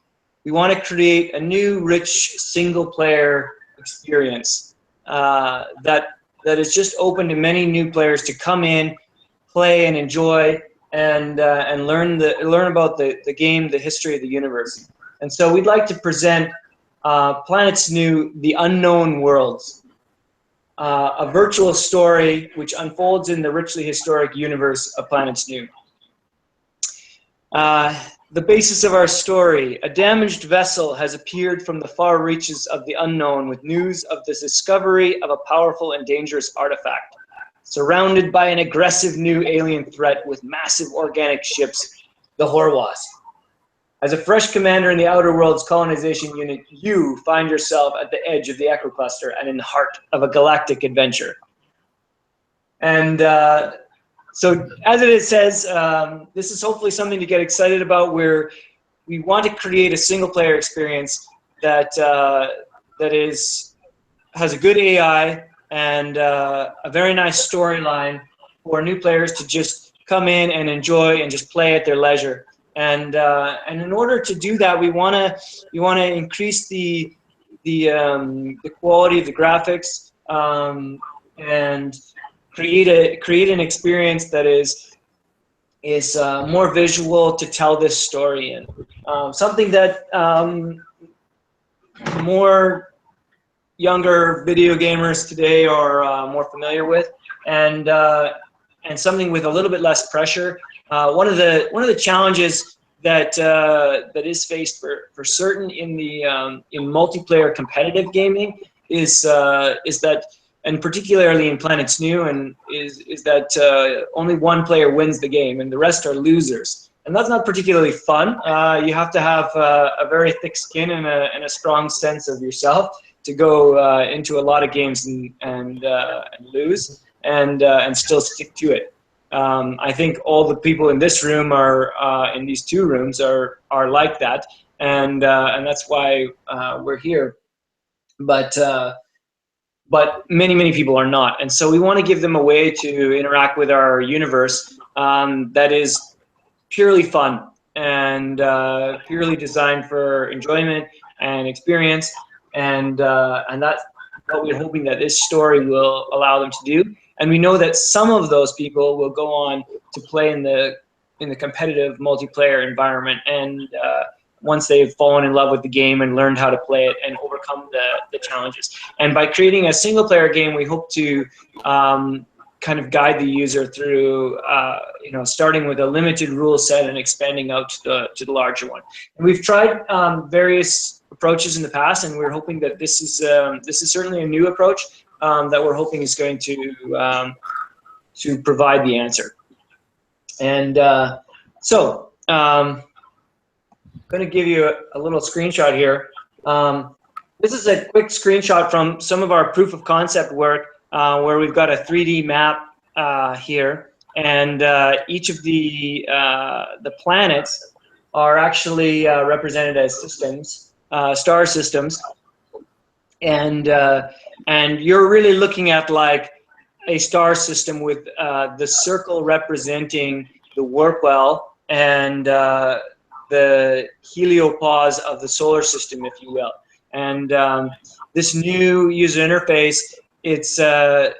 we want to create a new, rich, single-player experience that is just open to many new players to come in, play, and enjoy, and learn about the game, the history of the universe. And so we'd like to present Planets New: The Unknown Worlds, a virtual story which unfolds in the richly historic universe of Planets New. The basis of our story: a damaged vessel has appeared from the far reaches of the unknown with news of the discovery of a powerful and dangerous artifact. Surrounded by an aggressive new alien threat with massive organic ships, the Wasp. As a fresh commander in the Outer Worlds colonization unit, you find yourself at the edge of the Echo Cluster and in the heart of a galactic adventure. And so, as it says, this is hopefully something to get excited about, where we want to create a single-player experience that has a good AI and a very nice storyline for new players to just come in and enjoy and just play at their leisure. And in order to do that, we want to increase the quality of the graphics and create an experience that is more visual to tell this story in. Something that more younger video gamers today are more familiar with, and something with a little bit less pressure. One of the challenges that is faced for certain in multiplayer competitive gaming is that, and particularly in Planets New, and is that only one player wins the game and the rest are losers, and that's not particularly fun. You have to have a very thick skin and a strong sense of yourself to go into a lot of games and lose and still stick to it. I think all the people in this room are in these two rooms are like that, and that's why we're here. But many people are not, and so we want to give them a way to interact with our universe that is purely fun and purely designed for enjoyment and experience, and that's what we're hoping that this story will allow them to do. And we know that some of those people will go on to play in the competitive multiplayer environment, and once they've fallen in love with the game and learned how to play it and overcome the challenges. And by creating a single player game, we hope to kind of guide the user through, starting with a limited rule set and expanding out to the larger one. And we've tried various approaches in the past, and we're hoping that this is certainly a new approach that we're hoping is going to provide the answer. And I'm going to give you a little screenshot here. This is a quick screenshot from some of our proof of concept work, where we've got a 3D map here, and each of the planets are actually represented as systems, star systems, and you're really looking at like a star system with the circle representing the warp well and the heliopause of the solar system, if you will. And this new user interface, it's very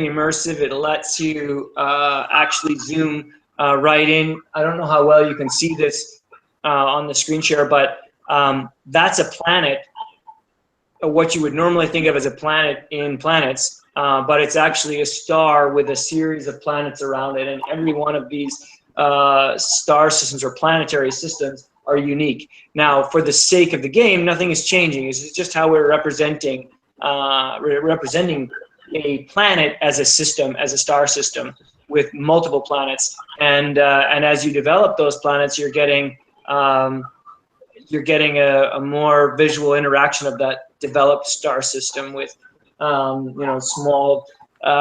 immersive. It lets you actually zoom right in. I don't know how well you can see this on the screen share, but that's a planet, what you would normally think of as a planet in planets, but it's actually a star with a series of planets around it, and every one of these star systems or planetary systems are unique. Now, for the sake of the game, nothing is changing. It's just how we're representing a planet as a system, as a star system with multiple planets. And as you develop those planets, you're getting a more visual interaction of that developed star system with small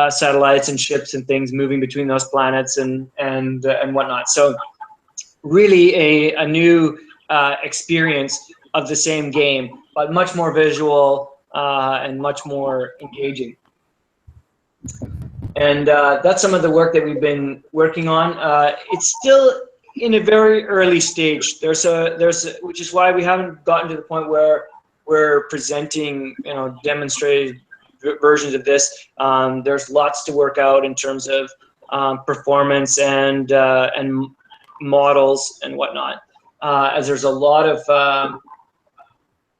satellites and ships and things moving between those planets and whatnot. So really a new experience of the same game, but much more visual and much more engaging. And that's some of the work that we've been working on. It's still in a very early stage. Which is why we haven't gotten to the point where we're presenting, demonstrated versions of this. There's lots to work out in terms of performance and models and whatnot. As there's a lot of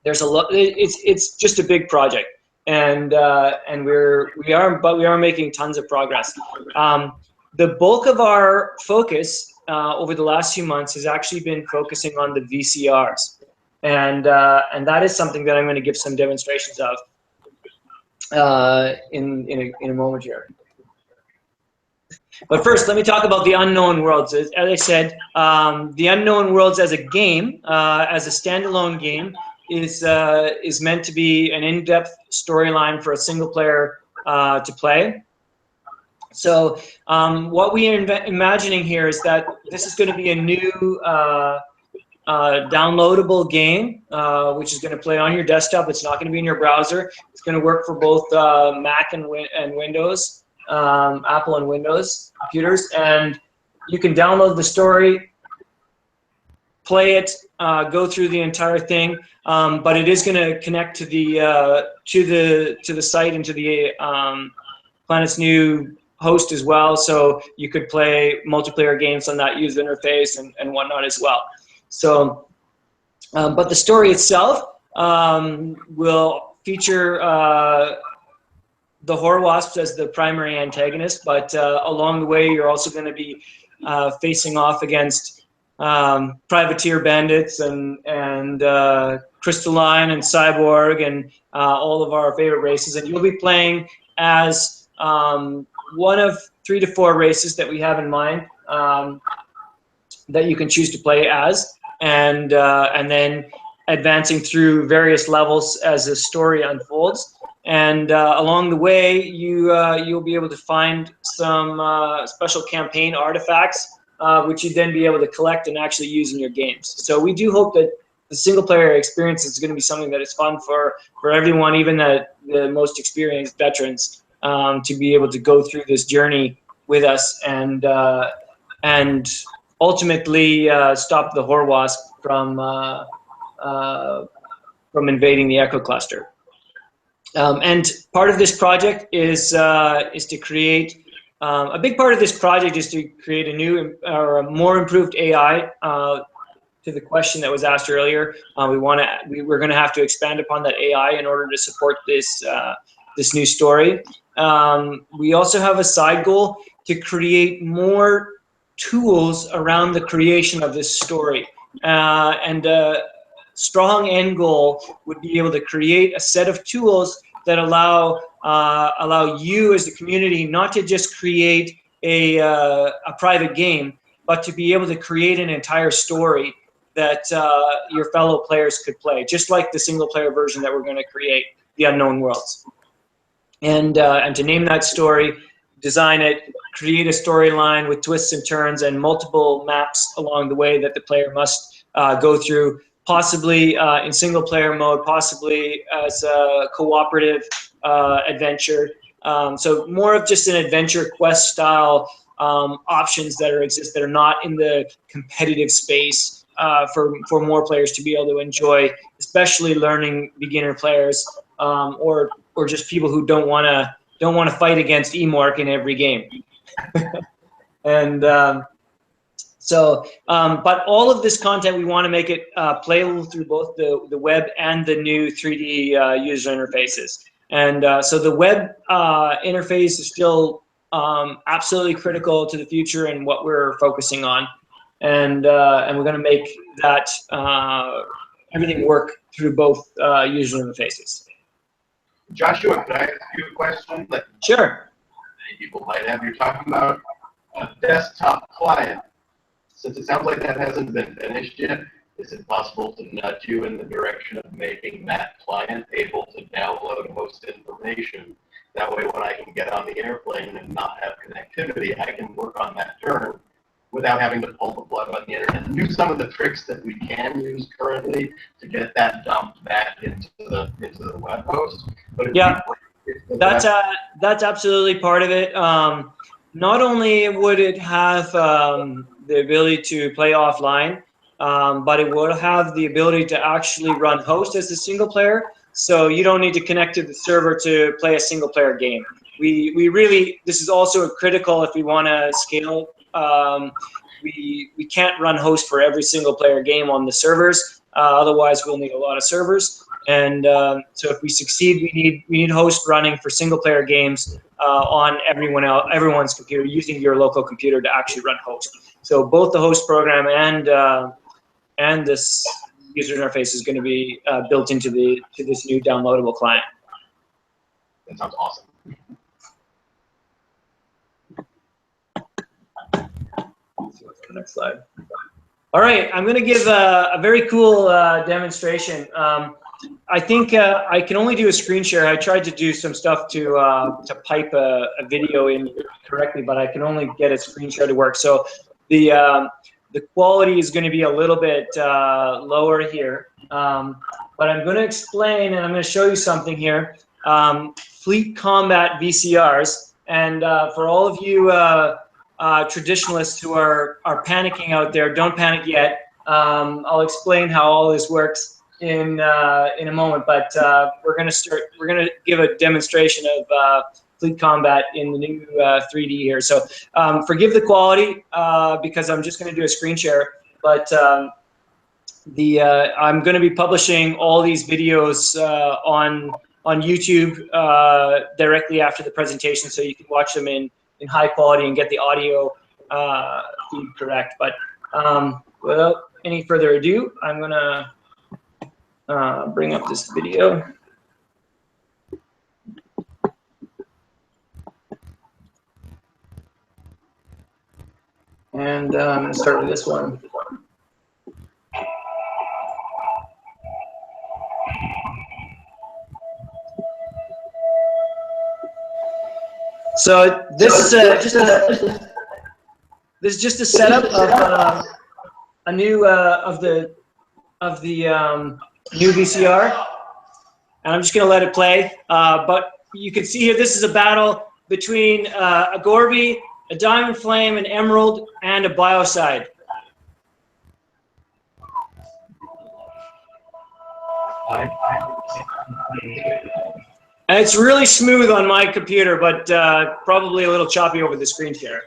it's just a big project, and we are making tons of progress. The bulk of our focus over the last few months has actually been focusing on the VCRs, and that is something that I'm going to give some demonstrations of in a moment here. But first, let me talk about the Unknown Worlds. As I said, the Unknown Worlds as a game, as a standalone game, is meant to be an in-depth storyline for a single player to play. So what we are imagining here is that this is going to be a new downloadable game, which is going to play on your desktop. It's not going to be in your browser. It's going to work for both Mac and Windows. Apple and Windows computers, and you can download the story, play it, go through the entire thing, but it is going to connect to the site and to the Planet's new host as well, so you could play multiplayer games on that user interface and whatnot as well. So, but the story itself will feature the Horror Wasps as the primary antagonist, but along the way you're also going to be facing off against privateer bandits and Crystalline and Cyborg and all of our favorite races, and you'll be playing as one of 3 to 4 races that we have in mind that you can choose to play as, and then advancing through various levels as the story unfolds. And along the way, you'll be able to find some special campaign artifacts, which you'd then be able to collect and actually use in your games. So we do hope that the single-player experience is going to be something that is fun for everyone, even the most experienced veterans, to be able to go through this journey with us and ultimately stop the whore wasp from invading the echo cluster. And part of this project is to create. A big part of this project is to create a new or a more improved AI. To the question that was asked earlier, we're going to have to expand upon that AI in order to support this this new story. We also have a side goal to create more tools around the creation of this story, and a strong end goal would be able to create a set of tools that allow you as the community not to just create a private game, but to be able to create an entire story that your fellow players could play, just like the single player version that we're going to create, The Unknown Worlds. And to name that story, design it, create a storyline with twists and turns and multiple maps along the way that the player must go through, possibly in single player mode, possibly as a cooperative adventure. So more of just an adventure quest style options that exist that are not in the competitive space for more players to be able to enjoy, especially learning beginner players or just people who don't want to fight against Emork in every game. And but all of this content, we want to make it playable through both the web and the new 3D user interfaces. And so the web interface is still absolutely critical to the future and what we're focusing on. And we're going to make that everything work through both user interfaces. Joshua, can I ask you a question that Sure. many people might have? You're talking about a desktop client. Since it sounds like that hasn't been finished yet, is it possible to nudge you in the direction of making that client able to download most information? That way, when I can get on the airplane and not have connectivity, I can work on that turn without having to pull the plug on the internet and use some of the tricks that we can use currently to get that dumped back into the web host. But yeah, that's absolutely part of it. Not only would it have the ability to play offline, but it will have the ability to actually run host as a single player. So you don't need to connect to the server to play a single player game. We really, this is also critical if we want to scale. We can't run host for every single player game on the servers. Otherwise, we'll need a lot of servers. And so if we succeed, we need host running for single player games on everyone's computer, using your local computer to actually run host. So both the host program and this user interface is going to be built into this new downloadable client. That sounds awesome. Next slide. All right, I'm going to give a very cool demonstration. I think I can only do a screen share. I tried to do some stuff to pipe a video in correctly, but I can only get a screen share to work. So the quality is going to be a little bit lower here. But I'm going to explain, and I'm going to show you something here. Fleet combat VCRs, and for all of you traditionalists who are panicking out there, don't panic yet. I'll explain how all this works in a moment, but we're going to give a demonstration of fleet combat in the new 3D here. So forgive the quality because I'm just going to do a screen share, but I'm going to be publishing all these videos on YouTube directly after the presentation, so you can watch them in high quality and get the audio feed correct. But without any further ado, I'm gonna bring up this video. And I'm gonna start with this one. So this is just a setup of a new of the new VCR, and I'm just going to let it play. But you can see here, this is a battle between a Gorby a diamond flame, an emerald, and a biocide. And it's really smooth on my computer, but probably a little choppy over the screen share.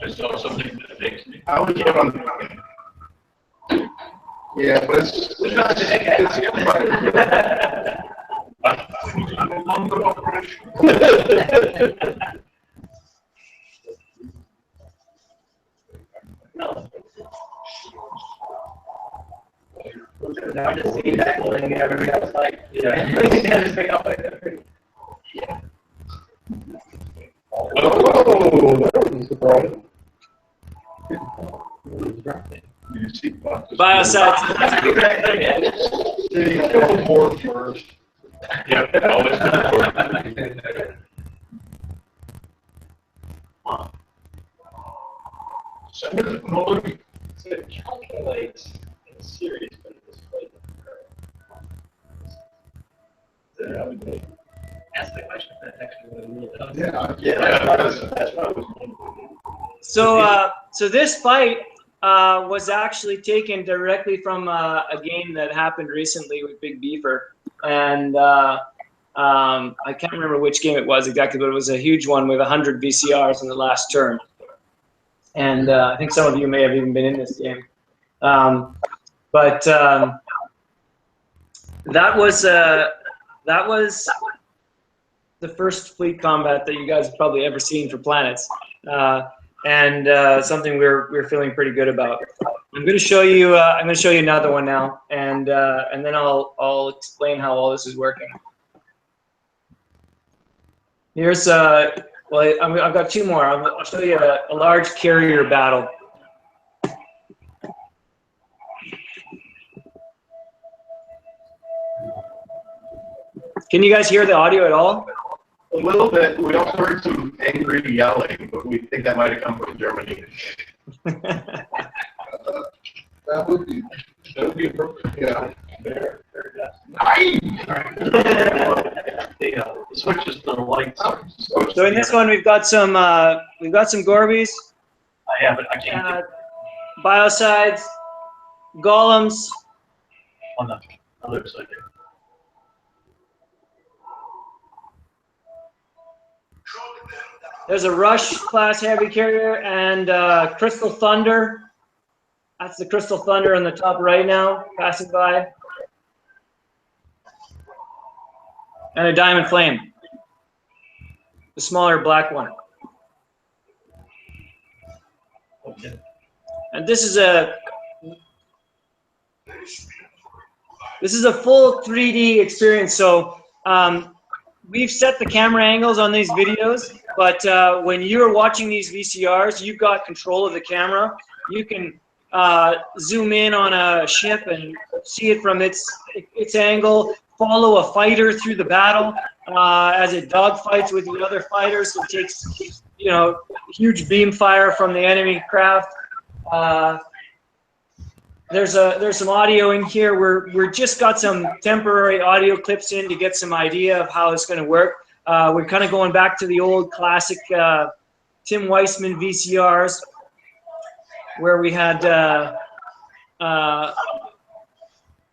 I saw something that makes me. I would get on. Yeah, but it's not Now just seeing that and everybody else like, just pick up like that. Yeah. Biocides. Go more first. Yeah, always. So, Molly, So it calculates in series, but it displays the Ask the question if that's actually what it really does. that's what I was So this fight was actually taken directly from a game that happened recently with Big Beaver, and I can't remember which game it was exactly, but it was a huge one with 100 VCRs in the last turn. And I think some of you may have even been in this game. But that was the first fleet combat that you guys have probably ever seen for Planets, and something we're feeling pretty good about. I'm going to show you another one now, and then I'll explain how all this is working. Here's well, I've got two more. I'll show you a large carrier battle. Can you guys hear the audio at all? a little bit. We also heard some angry yelling, but we think that might have come from Germany. That would be appropriate. Yeah. The switches to the lights. So in this one, we've got some Gorbies, Yeah, but I can't biocides, golems. on the other side there. There's a Rush class heavy carrier and Crystal Thunder. That's the Crystal Thunder on the top right now, passing by. And a Diamond Flame, the smaller black one. Okay. And this is a full 3D experience. So we've set the camera angles on these videos, but when you're watching these VCRs, you've got control of the camera. You can zoom in on a ship and see it from its angle, follow a fighter through the battle as it dogfights with the other fighters. It takes, huge beam fire from the enemy craft. There's some audio in here. We're just got some temporary audio clips in to get some idea of how it's going to work. We're kind of going back to the old classic Tim Weissman VCRs, where we had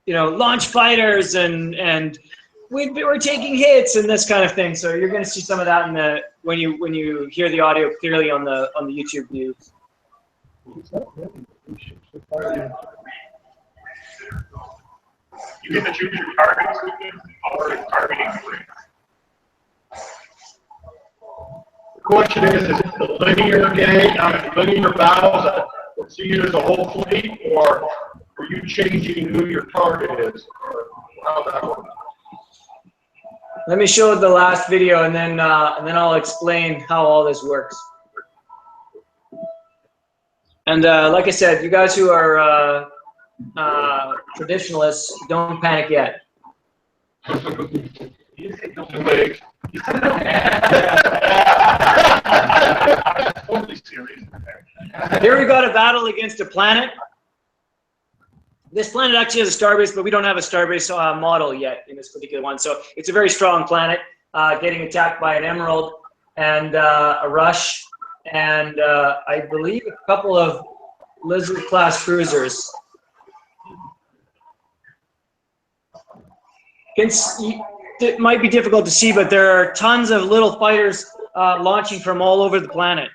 launch fighters and we were taking hits and this kind of thing. So you're going to see some of that when you hear the audio clearly on the YouTube views. You get to choose your targets or targeting. The question is it the linear game, linear battles that see it as a whole fleet, or are you changing who your target is, or how that works? Let me show the last video, and then I'll explain how all this works. And like I said, you guys who are traditionalists, don't panic yet. Here we got a battle against a planet. This planet actually has a starbase, but we don't have a starbase model yet in this particular one. So it's a very strong planet, getting attacked by an emerald and a rush, and I believe a couple of Lizard-class cruisers. It might be difficult to see, but there are tons of little fighters launching from all over the planet.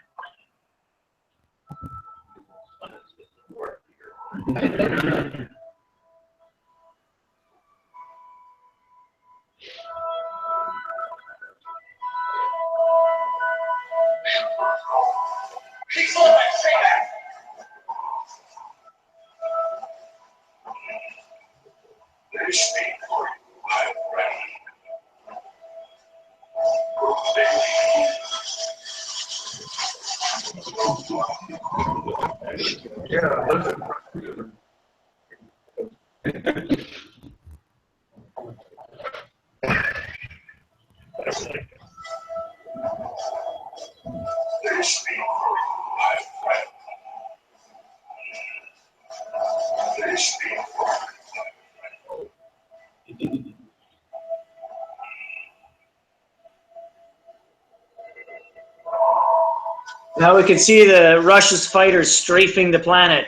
Now we can see the Russia's fighters strafing the planet.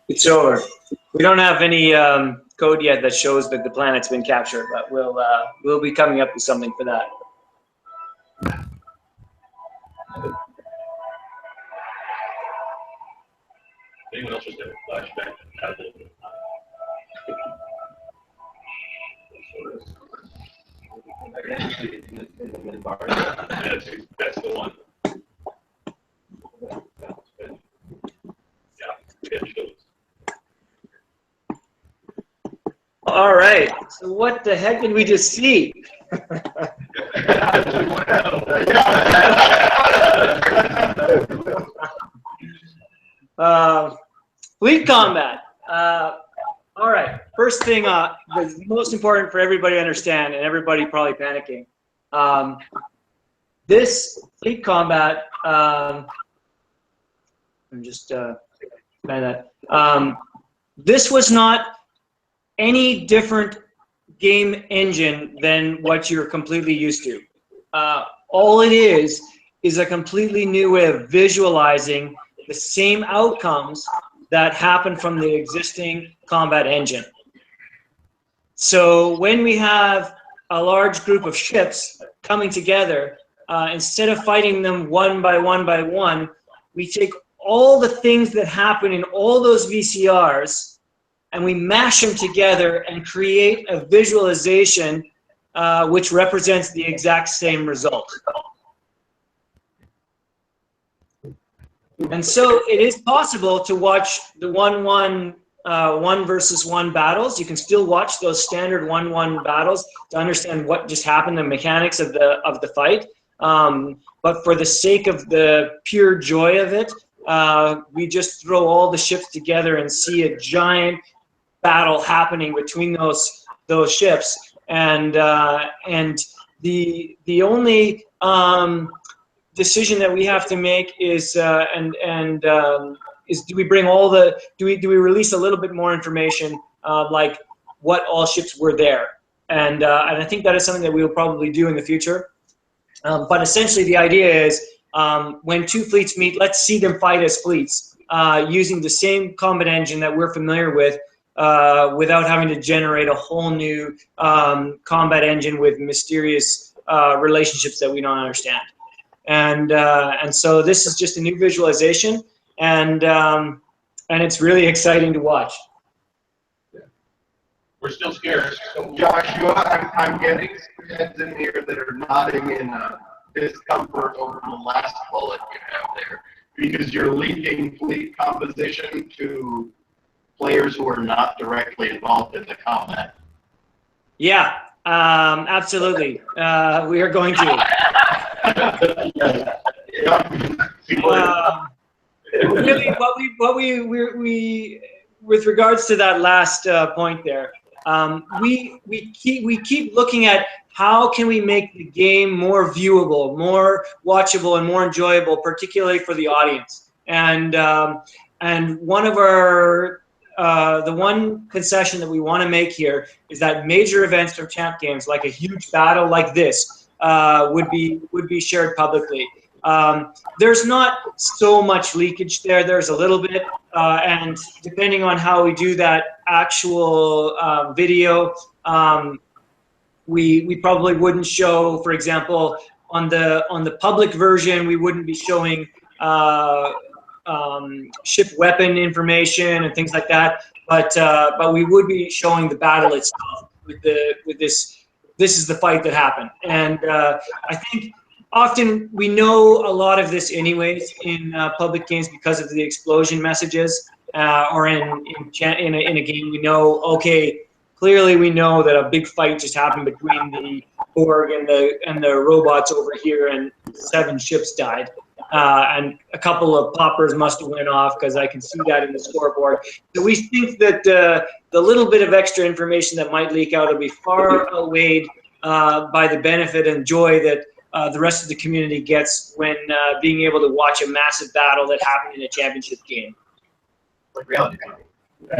It's over. We don't have any code yet that shows that the planet's been captured, but we'll be coming up with something for that. Anyone else just have a flashback? Add a little bit of that's the one. All right. So what the heck did we just see? Fleet combat. All right. First thing, the most important for everybody to understand, and everybody probably panicking. This fleet combat. I'm just trying that. This was not any different game engine than what you're completely used to. All it is a completely new way of visualizing the same outcomes that happen from the existing combat engine. So when we have a large group of ships coming together, instead of fighting them one by one, we take all the things that happen in all those VCRs and we mash them together and create a visualization which represents the exact same result. And so it is possible to watch the one versus one battles. You can still watch those standard 1-1 battles to understand what just happened, the mechanics of the fight. But for the sake of the pure joy of it, we just throw all the ships together and see a giant battle happening between those ships. And the only decision that we have to make is is do we bring all the, do we release a little bit more information, like what all ships were there? And I think that is something that we will probably do in the future. But essentially the idea is when two fleets meet, let's see them fight as fleets using the same combat engine that we're familiar with without having to generate a whole new combat engine with mysterious relationships that we don't understand. And so this is just a new visualization, and it's really exciting to watch. We're still scared. So Joshua, I'm getting some heads in here that are nodding in discomfort over the last bullet you have there, because you're leaking fleet composition to players who are not directly involved in the combat. Yeah, absolutely. We are going to. Really, what we with regards to that last point there, we keep looking at how can we make the game more viewable, more watchable, and more enjoyable, particularly for the audience. And one of our the one concession that we want to make here is that major events from Champ Games, like a huge battle like this, would be shared publicly. There's not so much leakage there. There's a little bit, and depending on how we do that actual video, we probably wouldn't show, for example, on the public version, we wouldn't be showing ship weapon information and things like that. But we would be showing the battle itself with this. This is the fight that happened, and I think. Often we know a lot of this anyways in public games because of the explosion messages, or in a game we know, okay, clearly we know that a big fight just happened between the Borg and the robots over here, and 7 ships died, and a couple of poppers must have went off because I can see that in the scoreboard. So we think that the little bit of extra information that might leak out will be far outweighed by the benefit and joy that the rest of the community gets when being able to watch a massive battle that happened in a championship game. Like reality. I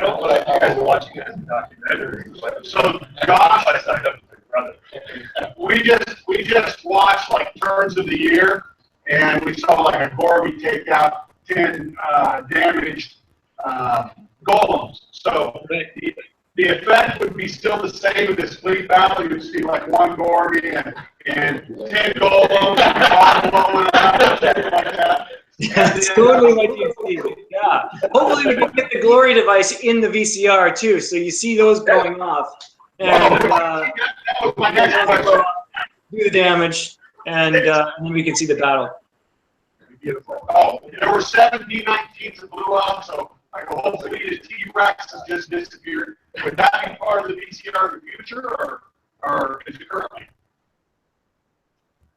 don't like you guys watching it as a documentary. So Josh, I signed up with my brother. we just watched like turns of the year, and we saw like a Gorby take out 10 damaged golems. So the effect would be still the same in this fleet battle. You'd see like 1 Gorby and 10 golems and blowing around, something like that. That's totally what you see. Yeah. Hopefully we can get the glory device in the VCR too, so you see those going off. And do the damage, and then we can see the battle. Oh, there were 7 D-19s that blew up, so hopefully the T-Rex has just disappeared. Would that be part of the VCR in the future, or is it currently?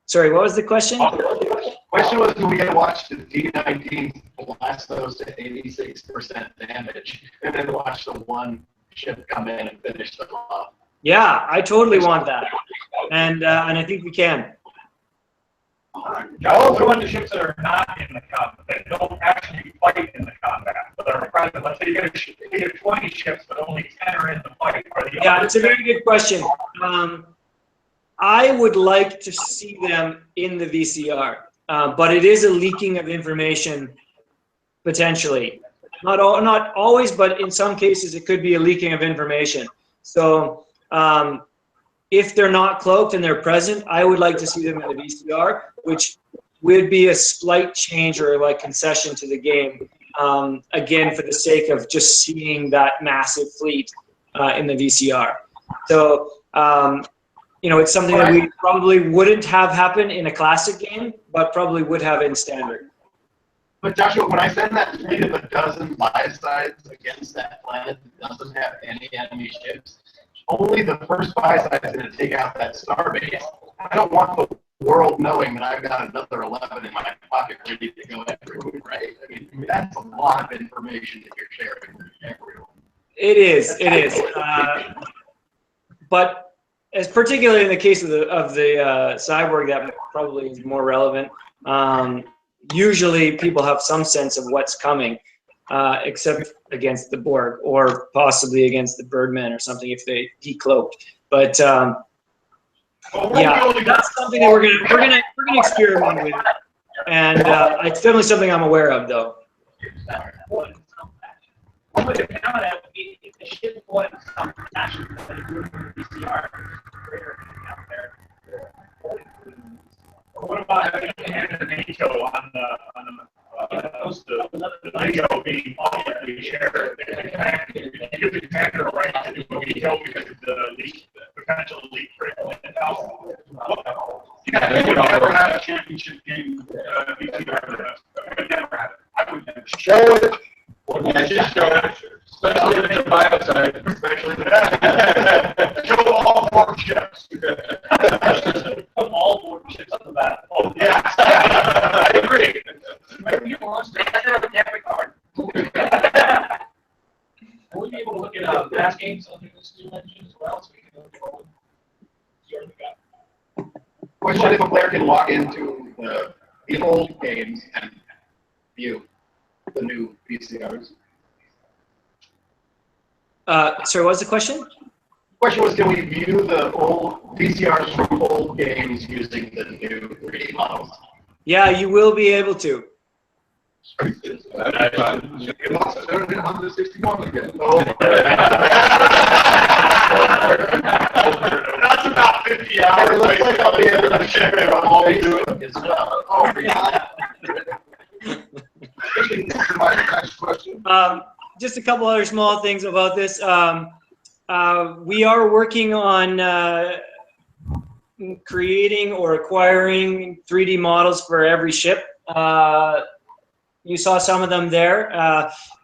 Sorry, what was the question? The question was, do we get to watch the D-19 blast those to 86% damage, and then watch the one ship come in and finish them off? Yeah, I totally want that, and I think we can. I also want the ships that are not in the combat, that don't actually fight in the combat, but are present. Let's say you get 20 ships, but only 10 are in the fight. Yeah, it's a very good question. I would like to see them in the VCR, but it is a leaking of information potentially. Not always, but in some cases it could be a leaking of information. So if they're not cloaked and they're present, I would like to see them in the VCR, which would be a slight change or like concession to the game. Again, for the sake of just seeing that massive fleet in the VCR. So, you know, it's something that we probably wouldn't have happen in a classic game, but probably would have in standard. But Joshua, when I send that fleet of 12 buy-sides against that planet that doesn't have any enemy ships, only the first buy-side is going to take out that starbase. I don't want the world knowing that I've got another 11 in my pocket ready to go everywhere, right? I mean, that's a lot of information that you're sharing with everyone. It is. But as particularly in the case of the cyborg, that probably is more relevant. usually people have some sense of what's coming, except against the Borg or possibly against the Birdman or something if they decloaked. But yeah, that's something that we're gonna experiment with, and it's definitely something I'm aware of, though. What about having NATO on the NATO being publicly shared? You give the commander a right to do a veto because of the potential leak critical intel. Yeah, we would never have a championship game. We would never have it. I would never show it. Yeah, just show it. Especially if it's a biocide. Especially show all 4 ships. All 4 ships on the back. Oh, yeah. I agree. Maybe you launched the every card. Will we be able to look at past games on the Steel Engine as well, so we can look forward? Question: if a player can log into the old games and view the new VCRs? Sorry, what was the question? Question was, can we view the old VCRs from old games using the new 3D models? Yeah, you will be able to. It wants to turn it on the 61 again. Oh. That's about 50 hours. Looks like I'll be able to share it on all these as well. Oh, yeah. My next question. Just a couple other small things about this. We are working on creating or acquiring 3D models for every ship. You saw some of them there.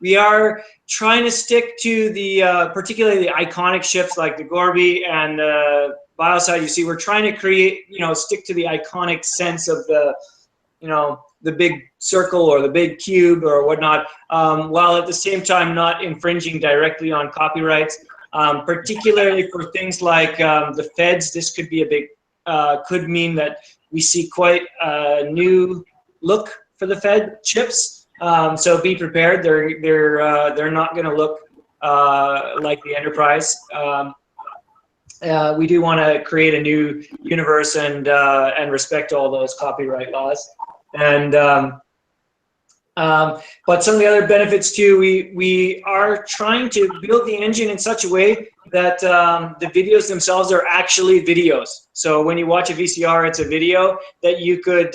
We are trying to stick to the, particularly the iconic ships like the Gorby and the Biocide. You see, we're trying to create, stick to the iconic sense of the, the big circle or the big cube or whatnot, while at the same time not infringing directly on copyrights. Particularly for things like the feds, this could be a big, could mean that we see quite a new look for the Fed chips. So be prepared. They're not going to look like the Enterprise. We do want to create a new universe and respect all those copyright laws. And but some of the other benefits too, we are trying to build the engine in such a way that the videos themselves are actually videos. So when you watch a VCR, it's a video that you could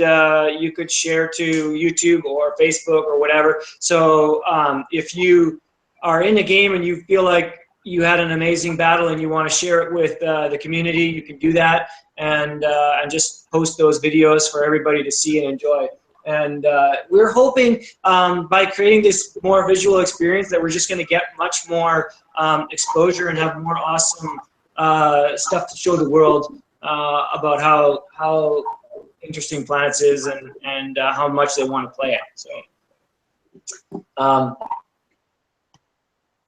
share to YouTube or Facebook or whatever. So if you are in a game and you feel like you had an amazing battle and you want to share it with the community, you can do that and just post those videos for everybody to see and enjoy. And we're hoping by creating this more visual experience that we're just going to get much more exposure and have more awesome stuff to show the world about how interesting Planets is and how much they want to play it. So,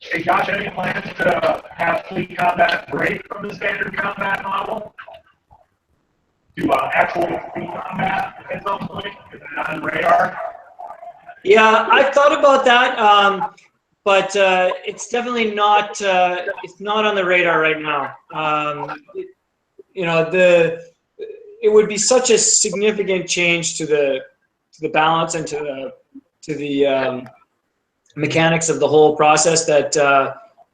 hey Josh, any plans to have fleet combat break from the standard combat model? Do actual fleet combat at some point? Is it on the radar? Yeah, I've thought about that, but it's definitely not. It's not on the radar right now. It would be such a significant change to the balance and to the mechanics of the whole process that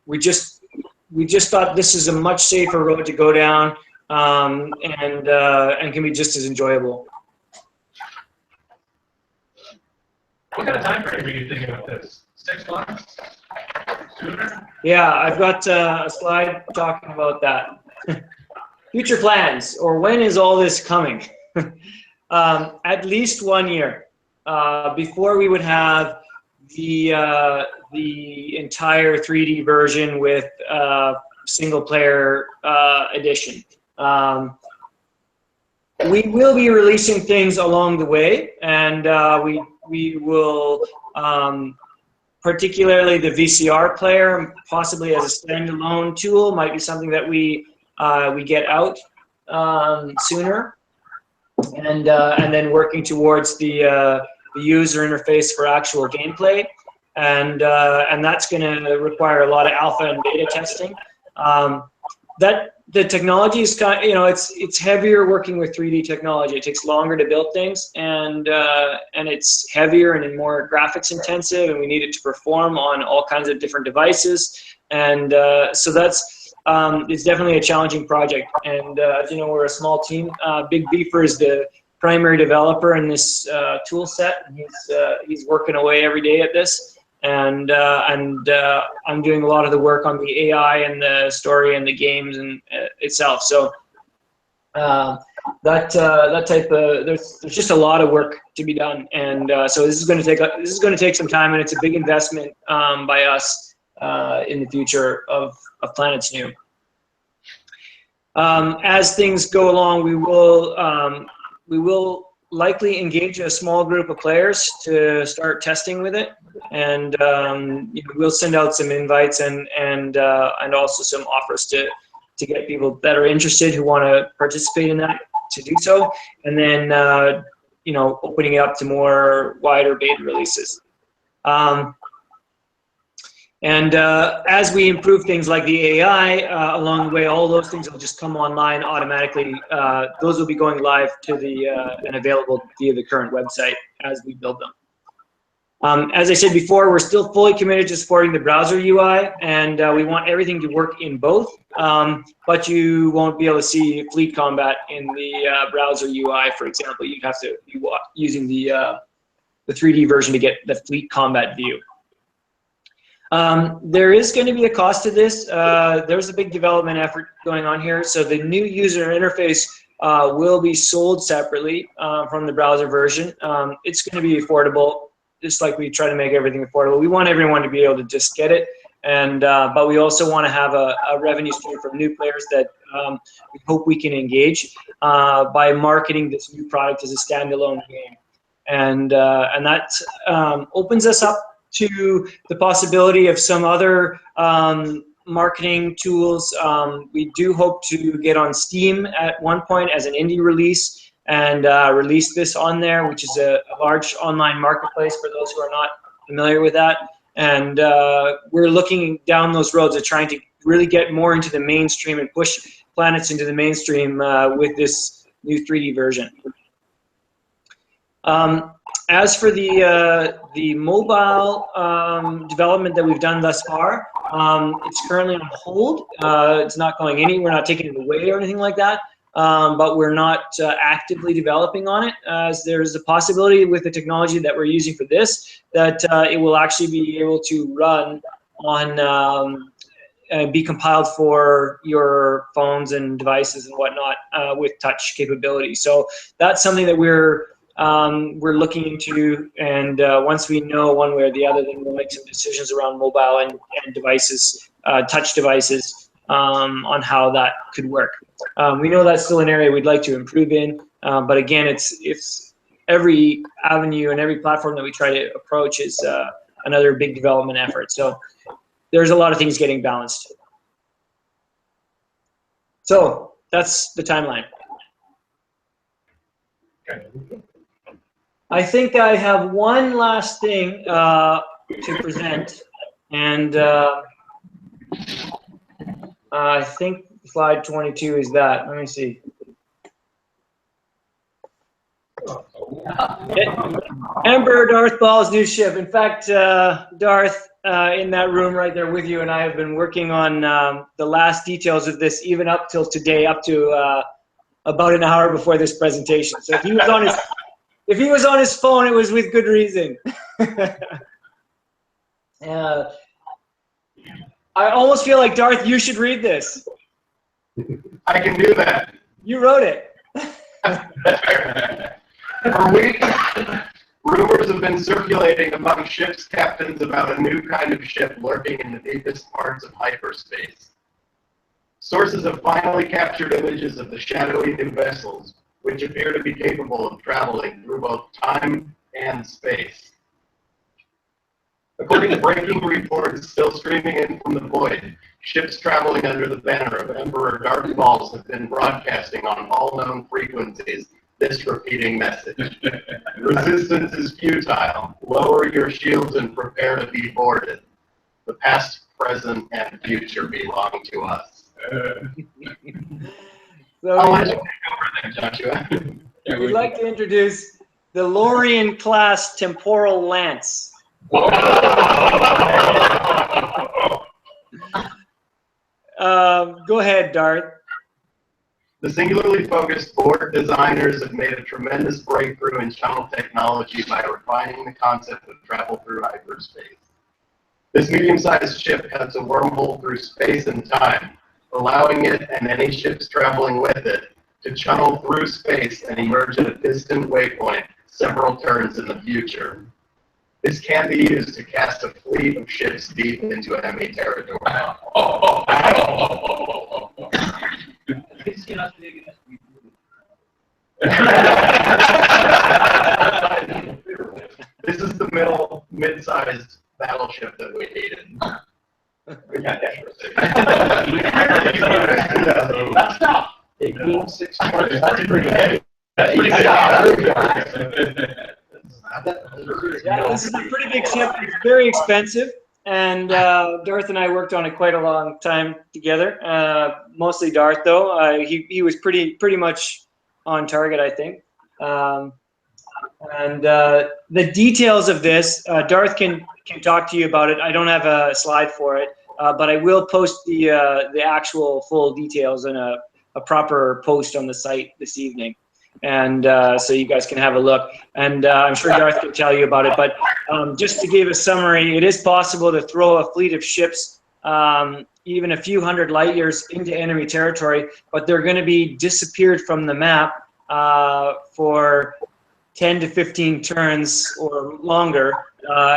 we just thought this is a much safer road to go down. And can be just as enjoyable. What kind of time frame are you thinking about this? 6 months? Sooner? Yeah, I've got a slide talking about that. Future plans, or when is all this coming? At least 1 year before we would have the entire 3D version with single player edition. We will be releasing things along the way, and we will, particularly the VCR player, possibly as a standalone tool, might be something that we get out sooner, and then working towards the the user interface for actual gameplay, and that's going to require a lot of alpha and beta testing. That the technology is kind of, you know, it's heavier working with 3D technology. It takes longer to build things, and it's heavier and more graphics intensive, and we need it to perform on all kinds of different devices, and so that's it's definitely a challenging project. And as you know, we're a small team. Big Beefer is the primary developer in this tool set, and he's working away every day at this. And I'm doing a lot of the work on the AI and the story and the games and itself. So that type of there's just a lot of work to be done, and so this is going to take some time, and it's a big investment by us in the future of Planets New. As things go along, we will likely engage a small group of players to start testing with it, and you know, we'll send out some invites and also some offers to get people that are interested who want to participate in that to do so, and then you know, opening it up to more wider beta releases. And as we improve things like the AI along the way, all those things will just come online automatically. Those will be going live to the and available via the current website as we build them. As I said before, we're still fully committed to supporting the browser UI, and we want everything to work in both. But you won't be able to see fleet combat in the browser UI, for example. You'd have to be using the 3D version to get the fleet combat view. There is going to be a cost to this. There's a big development effort going on here. So the new user interface will be sold separately from the browser version. It's going to be affordable, just like we try to make everything affordable. We want everyone to be able to just get it, and but we also want to have a revenue stream from new players that we hope we can engage by marketing this new product as a standalone game, and that opens us up to the possibility of some other marketing tools. We do hope to get on Steam at one point as an indie release and release this on there, which is a large online marketplace for those who are not familiar with that. And we're looking down those roads of trying to really get more into the mainstream and push Planets into the mainstream with this new 3D version. As for the mobile development that we've done thus far, it's currently on hold. It's not going anywhere. We're not taking it away or anything like that. But we're not actively developing on it, as there's a possibility with the technology that we're using for this that it will actually be able to run on be compiled for your phones and devices and whatnot with touch capability. So that's something that we're looking into, and once we know one way or the other, then we'll make some decisions around mobile and devices, touch devices, on how that could work. We know that's still an area we'd like to improve in, but again, it's every avenue and every platform that we try to approach is another big development effort. So there's a lot of things getting balanced. So that's the timeline. I think I have one last thing to present, and I think slide 22 is that. Let me see. Emperor Darth Ball's new ship. In fact, Darth, in that room right there with you, and I have been working on the last details of this, even up till today, up to about an hour before this presentation. So if he was on his phone, it was with good reason. I almost feel like, Darth, you should read this. I can do that. You wrote it. For weeks, rumors have been circulating among ship's captains about a new kind of ship lurking in the deepest parts of hyperspace. Sources have finally captured images of the shadowy new vessels, which appear to be capable of traveling through both time and space. According to breaking reports still streaming in from the void, ships traveling under the banner of Emperor Darth Balls have been broadcasting on all known frequencies this repeating message. Resistance is futile. Lower your shields and prepare to be boarded. The past, present, and future belong to us. So How much take over there, Joshua? we'd like to introduce the Lauran class temporal lance. Go ahead, Darth. The singularly focused board designers have made a tremendous breakthrough in channel technology by refining the concept of travel through hyperspace. This medium-sized ship has a wormhole through space and time, allowing it and any ships traveling with it to channel through space and emerge at a distant waypoint several turns in the future. This can be used to cast a fleet of ships deep into enemy territory. This is the mid-sized battleship that we needed. We got that. That's not. That's pretty heavy. That's pretty good. Yeah, this is a pretty big ship. It's very expensive, and Darth and I worked on it quite a long time together. Mostly Darth, though. He was pretty much on target, I think. And the details of this, Darth can talk to you about it. I don't have a slide for it, but I will post the actual full details in a proper post on the site this evening. And so you guys can have a look. And I'm sure Darth can tell you about it. But just to give a summary, it is possible to throw a fleet of ships even a few hundred light years into enemy territory, but they're going to be disappeared from the map for 10 to 15 turns or longer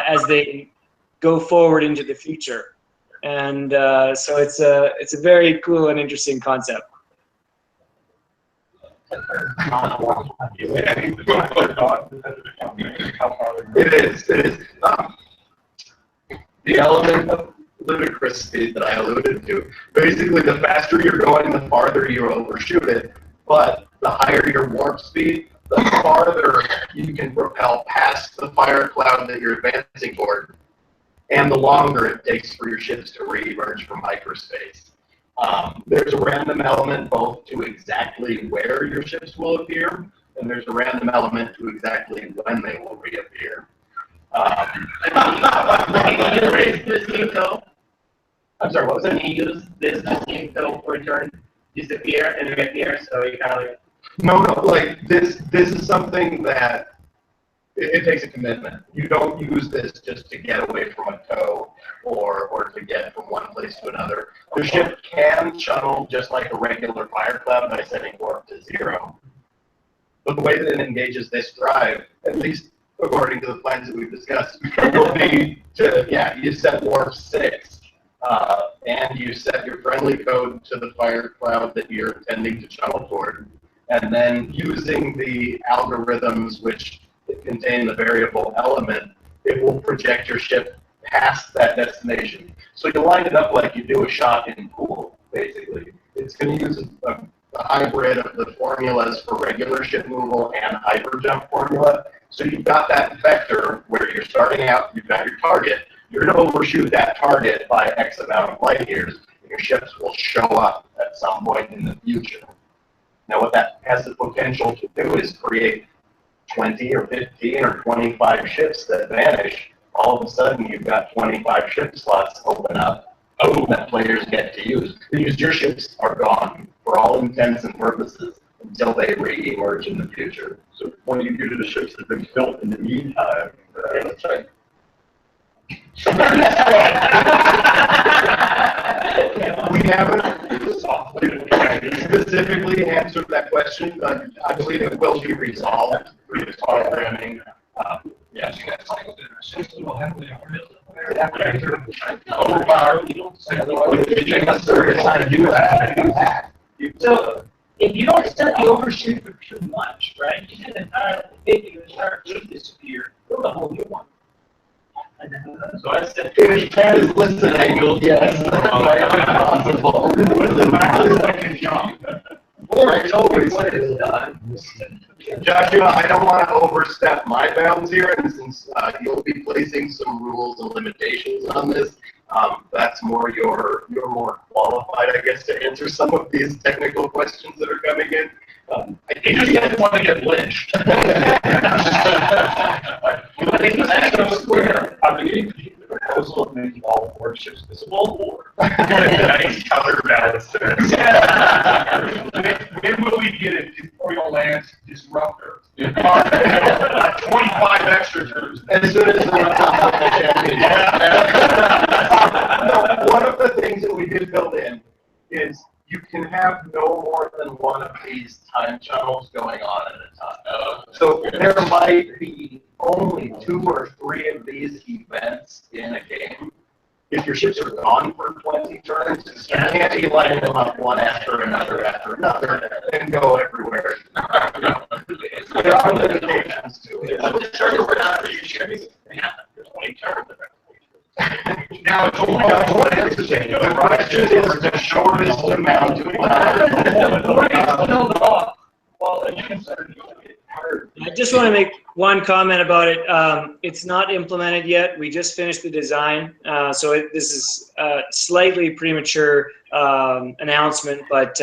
as they go forward into the future. And so it's a very cool and interesting concept. It is. The element of ludicrous speed that I alluded to. Basically, the faster you're going, the farther you overshoot it. But the higher your warp speed, the farther you can propel past the fire cloud that you're advancing toward, and the longer it takes for your ships to re-emerge from hyperspace. There's a random element both to exactly where your ships will appear, and there's a random element to exactly when they will reappear. I'm sorry, what was that? Can you use this game to return, disappear, and reappear? So you kind of like. No, like this is something that it takes a commitment. You don't use this just to get away from a tow or to get from one place to another. The ship can shuttle just like a regular fire cloud by setting warp to 0. But the way that it engages this drive, at least according to the plans that we've discussed, will be to, you set warp 6, and you set your friendly code to the fire cloud that you're intending to shuttle toward. And then using the algorithms which contain the variable element, it will project your ship past that destination. So you line it up like you do a shot in pool, basically. It's going to use a hybrid of the formulas for regular ship removal and hyperjump formula. So you've got that vector where you're starting out, you've got your target, you're going to overshoot that target by X amount of light years, and your ships will show up at some point in the future. Now what that has the potential to do is create 20 or 15 or 25 ships that vanish. All of a sudden you've got 25 ship slots open up that players get to use. Because your ships are gone for all intents and purposes until they re-emerge in the future. So when you get to the ships that have been built in the meantime, that's right. We haven't specifically answered that question, but I believe it will be resolved through the programming. Yes, you guys like So if you don't set the overshoot for too much, right? You can entirely fake your entire fleet disappear. Build a whole new one. So I said, if Ted is listening, you'll yes. It's always done. Joshua, I don't want to overstep my bounds here, and since you'll be placing some rules and limitations on this, that's more you're more qualified, I guess, to answer some of these technical questions that are coming in. I think you just want to get lynched. Proposal of making all warships visible or nice counterbalance. When will we get it before your lands disruptor? 25 extra turns. As soon as one of the things that we did build in is you can have no more than one of these time channels going on at a time. So there might be only 2 or 3 of these events in a game. If your ships are gone for 20 turns, you can't be lining them up one after another and go everywhere. There are limitations to it. I'm just sure we're not really shipping. Yeah, 20 turns. Now it's only got 20 to say. The question is the shortest amount to I just want to make one comment about it. It's not implemented yet. We just finished the design, so this is a slightly premature announcement, but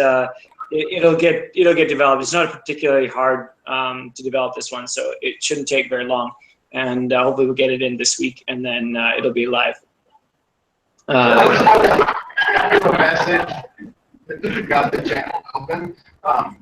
it'll get developed. It's not particularly hard to develop this one, so it shouldn't take very long. And hopefully we'll get it in this week, and then it'll be live. I was a message that got the channel open,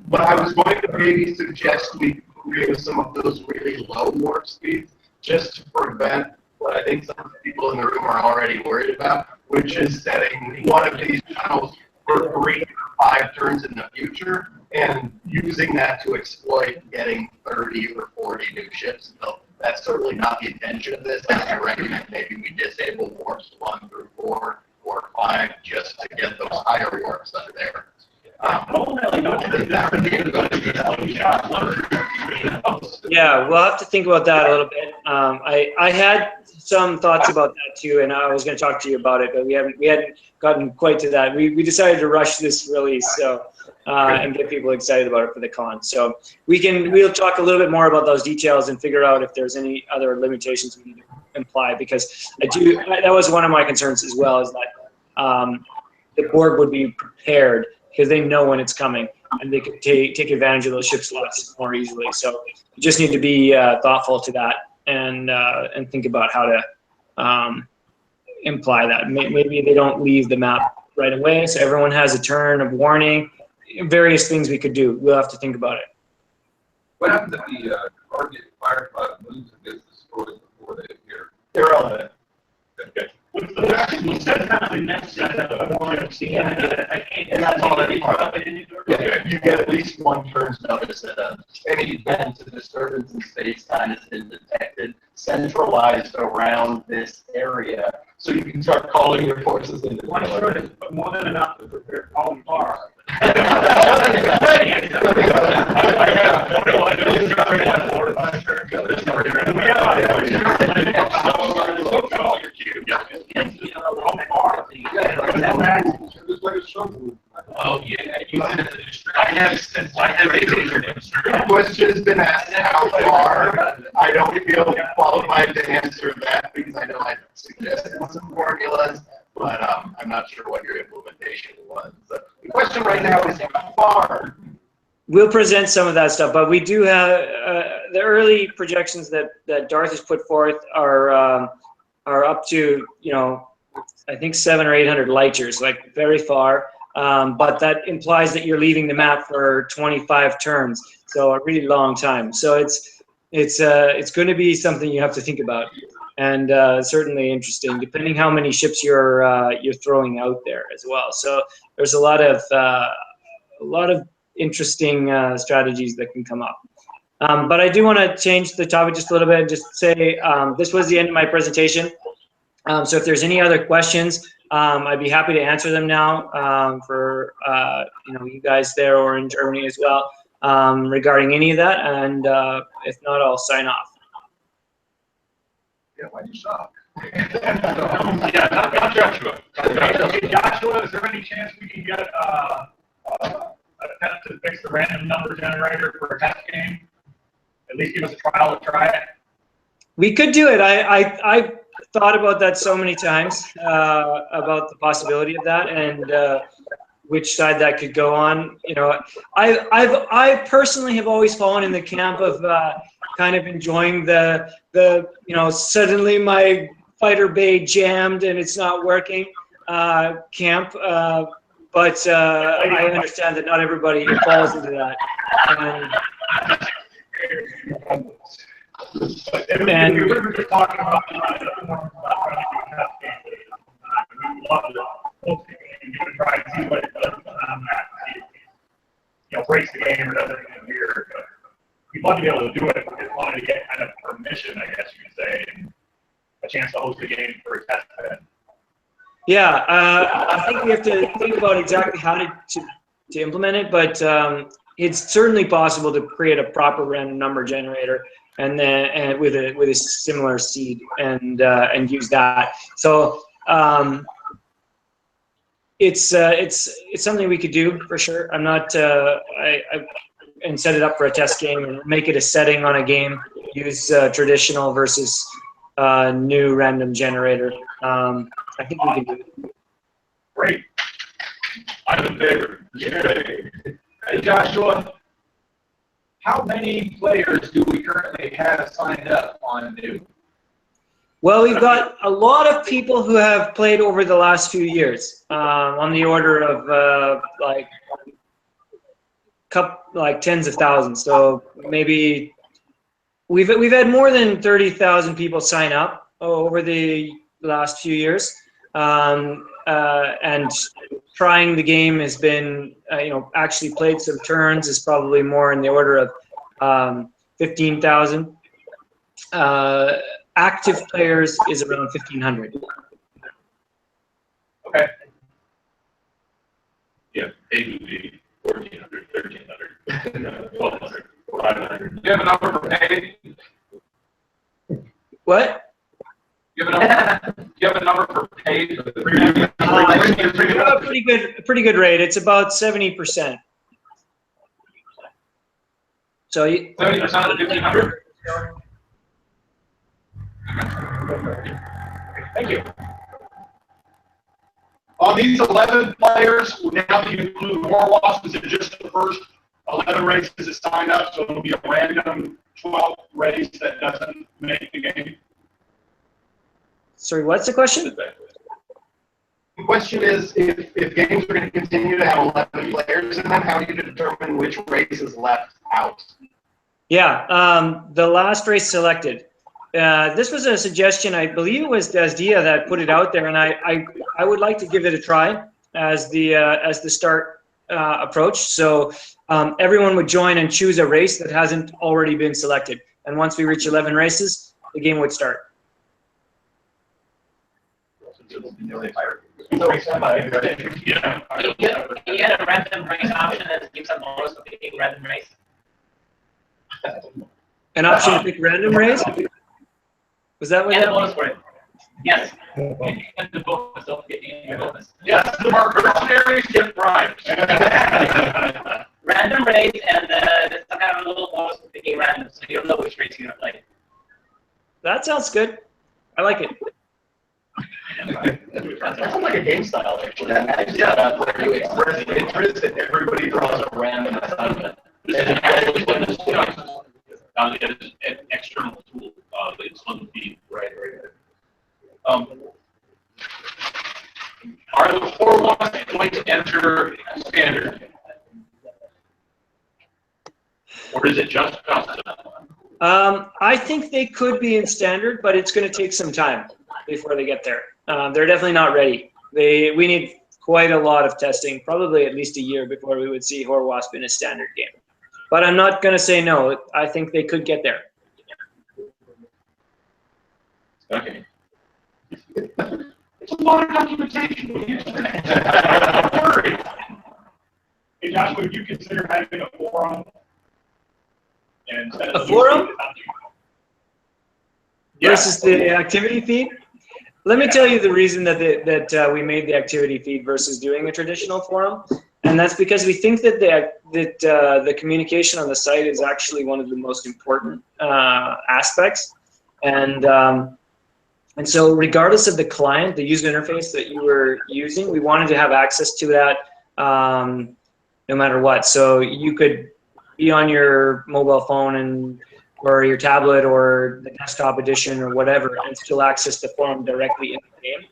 but I was going to maybe suggest we create some of those really low warp speeds just to prevent what I think some people in the room are already worried about, which is setting one of these channels for 3 or 5 turns in the future and using that to exploit getting 30 or 40 new ships built. That's certainly not the intention of this. I recommend maybe we disable warps 1 through 4 or 5 just to get those higher warps out of there. Yeah, we'll have to think about that a little bit. I had some thoughts about that too, and I was going to talk to you about it, but we hadn't gotten quite to that. We decided to rush this release, so and get people excited about it for the con. So we'll talk a little bit more about those details and figure out if there's any other limitations we need to imply, because that was one of my concerns as well, is that the board would be prepared because they know when it's coming and they could take advantage of those ship slots more easily. So you just need to be thoughtful to that and think about how to imply that. Maybe they don't leave the map right away, so everyone has a turn of warning. Various things we could do. We'll have to think about it. What happens if the target firefly moves and gets destroyed before they appear? Irrelevant. Okay. What's the best? We said that the next set of warnings. And that's all that you get at least 1 turn's notice that any event of disturbance in space-time has been detected, centralized around this area, so you can start calling your forces into One short is more than enough to prepare column bar. Oh, yeah. The question has been asked how far. I don't feel qualified to answer that because I know I suggested some formulas, but I'm not sure what your implementation was. So the question right now is how far. We'll present some of that stuff, but we do have the early projections that Darth has put forth are up to, I think 700 or 800 light years, like very far. But that implies that you're leaving the map for 25 turns, so a really long time. So it's going to be something you have to think about, and certainly interesting, depending how many ships you're throwing out there as well. So there's a lot of interesting strategies that can come up. But I do want to change the topic just a little bit and just say this was the end of my presentation. So if there's any other questions, I'd be happy to answer them now for you guys there or in Germany as well regarding any of that. And if not, I'll sign off. Yeah, why do you stop? Yeah, not Joshua. Joshua, is there any chance we can get a to fix the random number generator for a test game? At least give us a trial to try it. We could do it. I thought about that so many times, about the possibility of that, and which side that could go on. You know, I personally have always fallen in the camp of kind of enjoying the you know, suddenly my fighter bay jammed and it's not working camp. But I understand that not everybody falls into that. And we were just talking about we love to give it a try and see what it does. You know, breaks the game or does anything weird. We'd love to be able to do it. We just wanted to get kind of permission, I guess you could say, and a chance to host a game for a test bed. Yeah, I think we have to think about exactly how to implement it, but it's certainly possible to create a proper random number generator and then with a similar seed and use that. So it's something we could do for sure. I'm not and set it up for a test game and make it a setting on a game. Use traditional versus new random generator. I think we can do it. Great. I'm in favor. Yay. Hey, Joshua, how many players do we currently have signed up on new? Well, we've got a lot of people who have played over the last few years, on the order of like tens of thousands. So maybe we've had more than 30,000 people sign up over the last few years. And trying the game has been, you know, actually played some turns is probably more in the order of 15,000. Active players is around 1,500. Okay. Yeah, maybe 1,400, 1,300, 1,200, 500. Do you have a number for paid? What? Do you have a number for paid? Pretty good rate. It's about 70%. So 70% of the 1,500. Thank you. On these 11 players, now you include more wasps. Is it just the first 11 races that sign up? So it'll be a random 12 race that doesn't make the game. Sorry, what's the question? The question is, if games are going to continue to have 11 players in them, how do you determine which race is left out? Yeah, the last race selected. This was a suggestion, I believe it was Desdia that put it out there, and I would like to give it a try as the start approach. So everyone would join and choose a race that hasn't already been selected. And once we reach 11 races, the game would start. Can you get a random race option that gives a bonus for picking random race? An option to pick random race? Was that what Yeah, that bonus for it. Yes. Yes, the mercenaries get bribes. Random race, and there's some kind of a little bonus for picking random, so you don't know which race you're going to play. That sounds good. I like it. That sounds like a game style, actually. Yeah, where you express interest and everybody draws a random assignment. An external tool. It's on the feed. Right. Are the 4 wasps going to enter standard? Or is it just custom? I think they could be in standard, but it's going to take some time before they get there. They're definitely not ready. We need quite a lot of testing, probably at least a year before we would see Horde Wasp in a standard game. But I'm not going to say no. I think they could get there. Okay. It's a lot of documentation. Don't worry. Hey, Josh, would you consider having a forum? A forum? Versus the activity feed? Let me tell you the reason that we made the activity feed versus doing a traditional forum. And that's because we think that the communication on the site is actually one of the most important aspects. And so regardless of the client, the user interface that you were using, we wanted to have access to that no matter what. So you could be on your mobile phone or your tablet or the desktop edition or whatever and still access the forum directly in the game.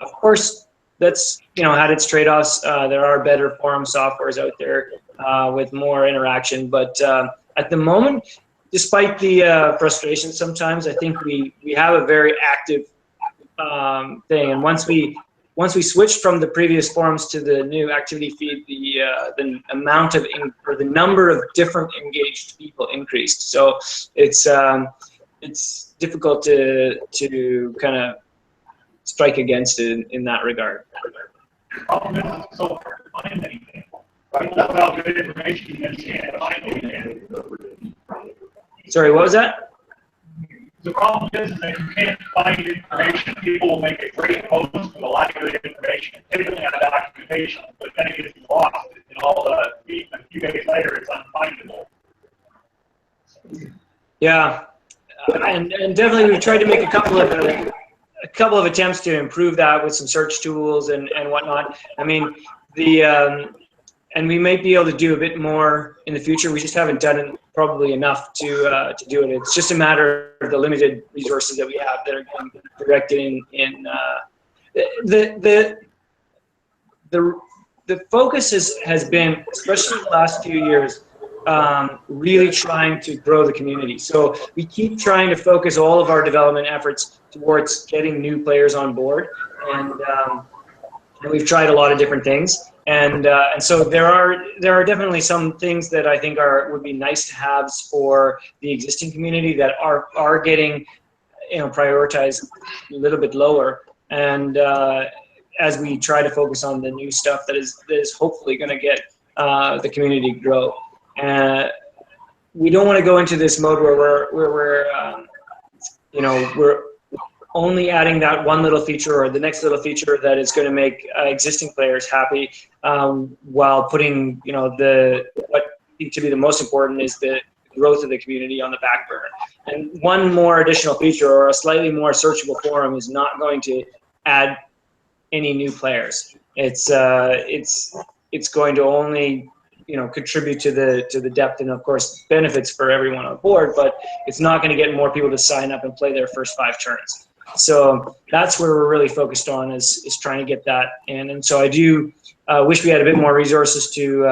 Of course, that's had its trade-offs. There are better forum softwares out there with more interaction, but at the moment, despite the frustration sometimes, I think we have a very active thing. And once we switched from the previous forums to the new activity feed, the amount of or the number of different engaged people increased. So it's difficult to kind of strike against it in that regard. The problem is it's so hard to find anything. Right? Without good information, you just can't find anything. Sorry, what was that? The problem is that you can't find information. People will make a great post with a lot of good information, typically on documentation, but then it gets lost. And a few days later, it's unfindable. Yeah, and definitely we've tried to make a couple of attempts to improve that with some search tools and whatnot. I mean, and we might be able to do a bit more in the future. We just haven't done it probably enough to do it. It's just a matter of the limited resources that we have that are getting directed in the focus has been, especially the last few years, really trying to grow the community. So we keep trying to focus all of our development efforts towards getting new players on board, and we've tried a lot of different things. And so there are definitely some things that I think would be nice to have for the existing community that are getting prioritized a little bit lower. And as we try to focus on the new stuff that is hopefully going to get the community to grow. We don't want to go into this mode where we're only adding that one little feature or the next little feature that is going to make existing players happy, while putting what to be the most important is the growth of the community on the back burner. And one more additional feature or a slightly more searchable forum is not going to add any new players. It's going to only contribute to the depth and of course benefits for everyone on board, but it's not going to get more people to sign up and play their first 5 turns. So that's where we're really focused on is trying to get that in. And so I do wish we had a bit more resources to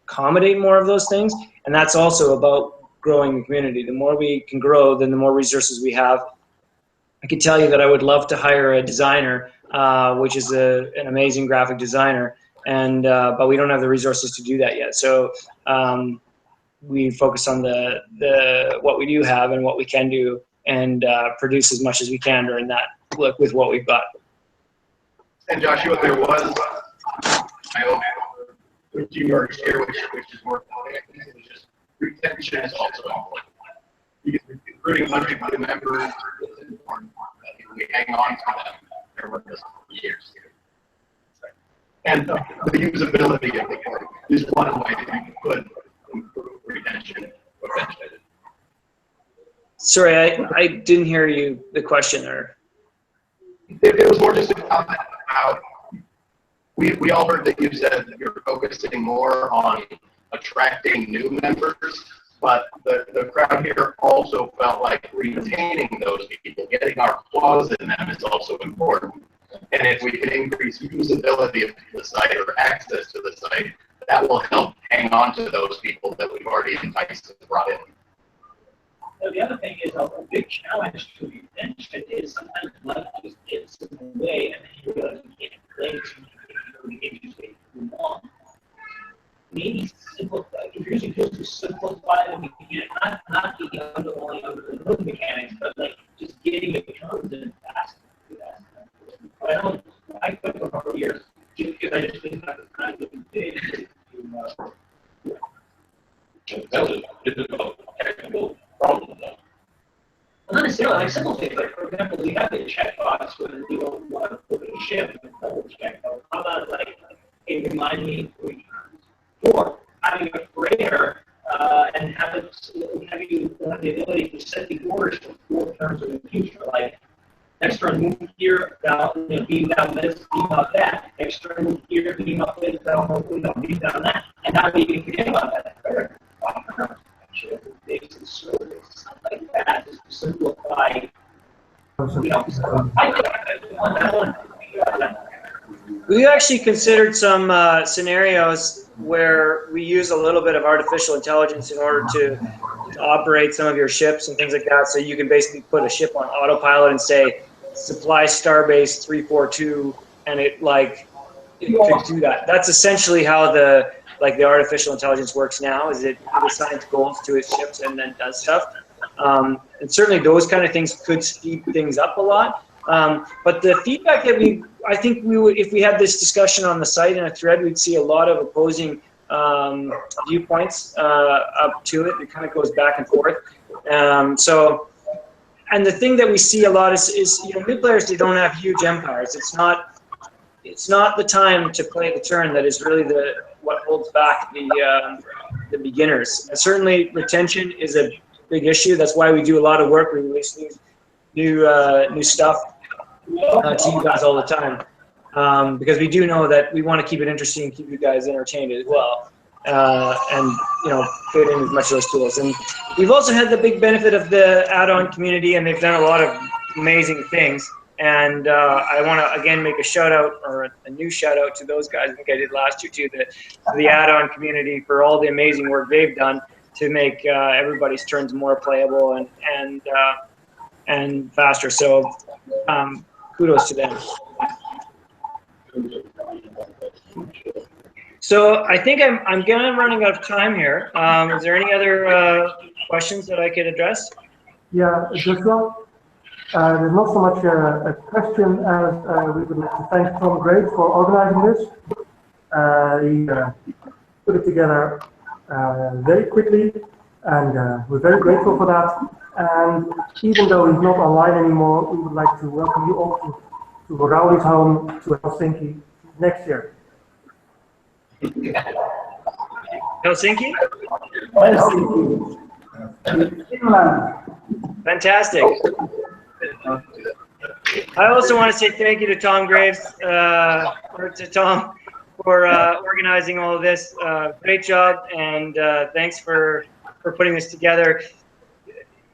accommodate more of those things. And that's also about growing the community. The more we can grow, then the more resources we have. I can tell you that I would love to hire a designer, which is an amazing graphic designer, and but we don't have the resources to do that yet. So we focus on the what we do have and what we can do, and produce as much as we can during that with what we've got. And Joshua, there was, I hope, with you here, which is more important, which is retention is also important. Because recruiting 100 new members is important. We hang on to them. They're with us for years. And the usability of the program is one way that you could improve retention eventually. Sorry, I didn't hear the question there. It was more just a comment about, we all heard that you said that you're focusing more on attracting new members, but the crowd here also felt like retaining those people, getting our claws in them is also important. And if we can increase usability of the site or access to the site, that will help hang on to those people that we've already enticed and brought in. So the other thing is a big challenge to retention is sometimes life just gets in the way, and then you realize you can't play the game you stay too long. Maybe simplify. If you're supposed to simplify the mechanics, not the underlying mechanics, but like just getting the terms in faster. But I don't. I took a couple of years just because I just didn't have the time to do That was a difficult technical problem, though. Well, not necessarily like simple things. Like, for example, we have the checkbox where you want to put a ship and double check. How about like hey, remind me 3 times. Or having a freighter and have you have the ability to set the orders for 4 turns in the future, like next turn move here, down, beam down this, beam up that. Next turn move here, beam up this, down, beam down that. And now you can forget about that. Basic service, something like that, just to simplify. We actually considered some scenarios where we use a little bit of artificial intelligence in order to operate some of your ships and things like that. So you can basically put a ship on autopilot and say, supply Starbase 342, and it could do that. That's essentially how the artificial intelligence works now. Is it assigns goals to its ships and then does stuff. And certainly those kind of things could speed things up a lot. But the feedback that I think we would, if we had this discussion on the site in a thread, we'd see a lot of opposing viewpoints up to it. It kind of goes back and forth. And the thing that we see a lot is new players, they don't have huge empires. It's not the time to play the turn that is really what holds back the beginners. And certainly retention is a big issue. That's why we do a lot of work. We release new stuff to you guys all the time, because we do know that we want to keep it interesting and keep you guys entertained as well, and fit in as much of those tools. And we've also had the big benefit of the add-on community, and they've done a lot of amazing things. And I want to again make a shout out, or a new shout out, to those guys. I think I did last year too, the add-on community for all the amazing work they've done to make everybody's turns more playable and faster. So kudos to them. So I think I'm running out of time here. Is there any other questions that I could address? Yeah, Joshua. There's not so much a question as we would like to thank Tom Graves for organizing this. He put it together very quickly, and we're very grateful for that. And even though he's not online anymore, we would like to welcome you all to Rowley's home to Helsinki next year. Helsinki? Helsinki. Finland. Fantastic. I also want to say thank you to Tom Graves, or to Tom, for organizing all of this. Great job, and thanks for putting this together.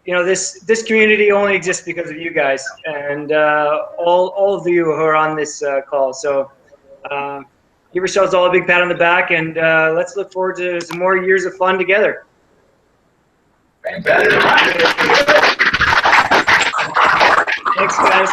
This community only exists because of you guys, and all of you who are on this call. So give yourselves all a big pat on the back, and let's look forward to some more years of fun together. Thanks, guys.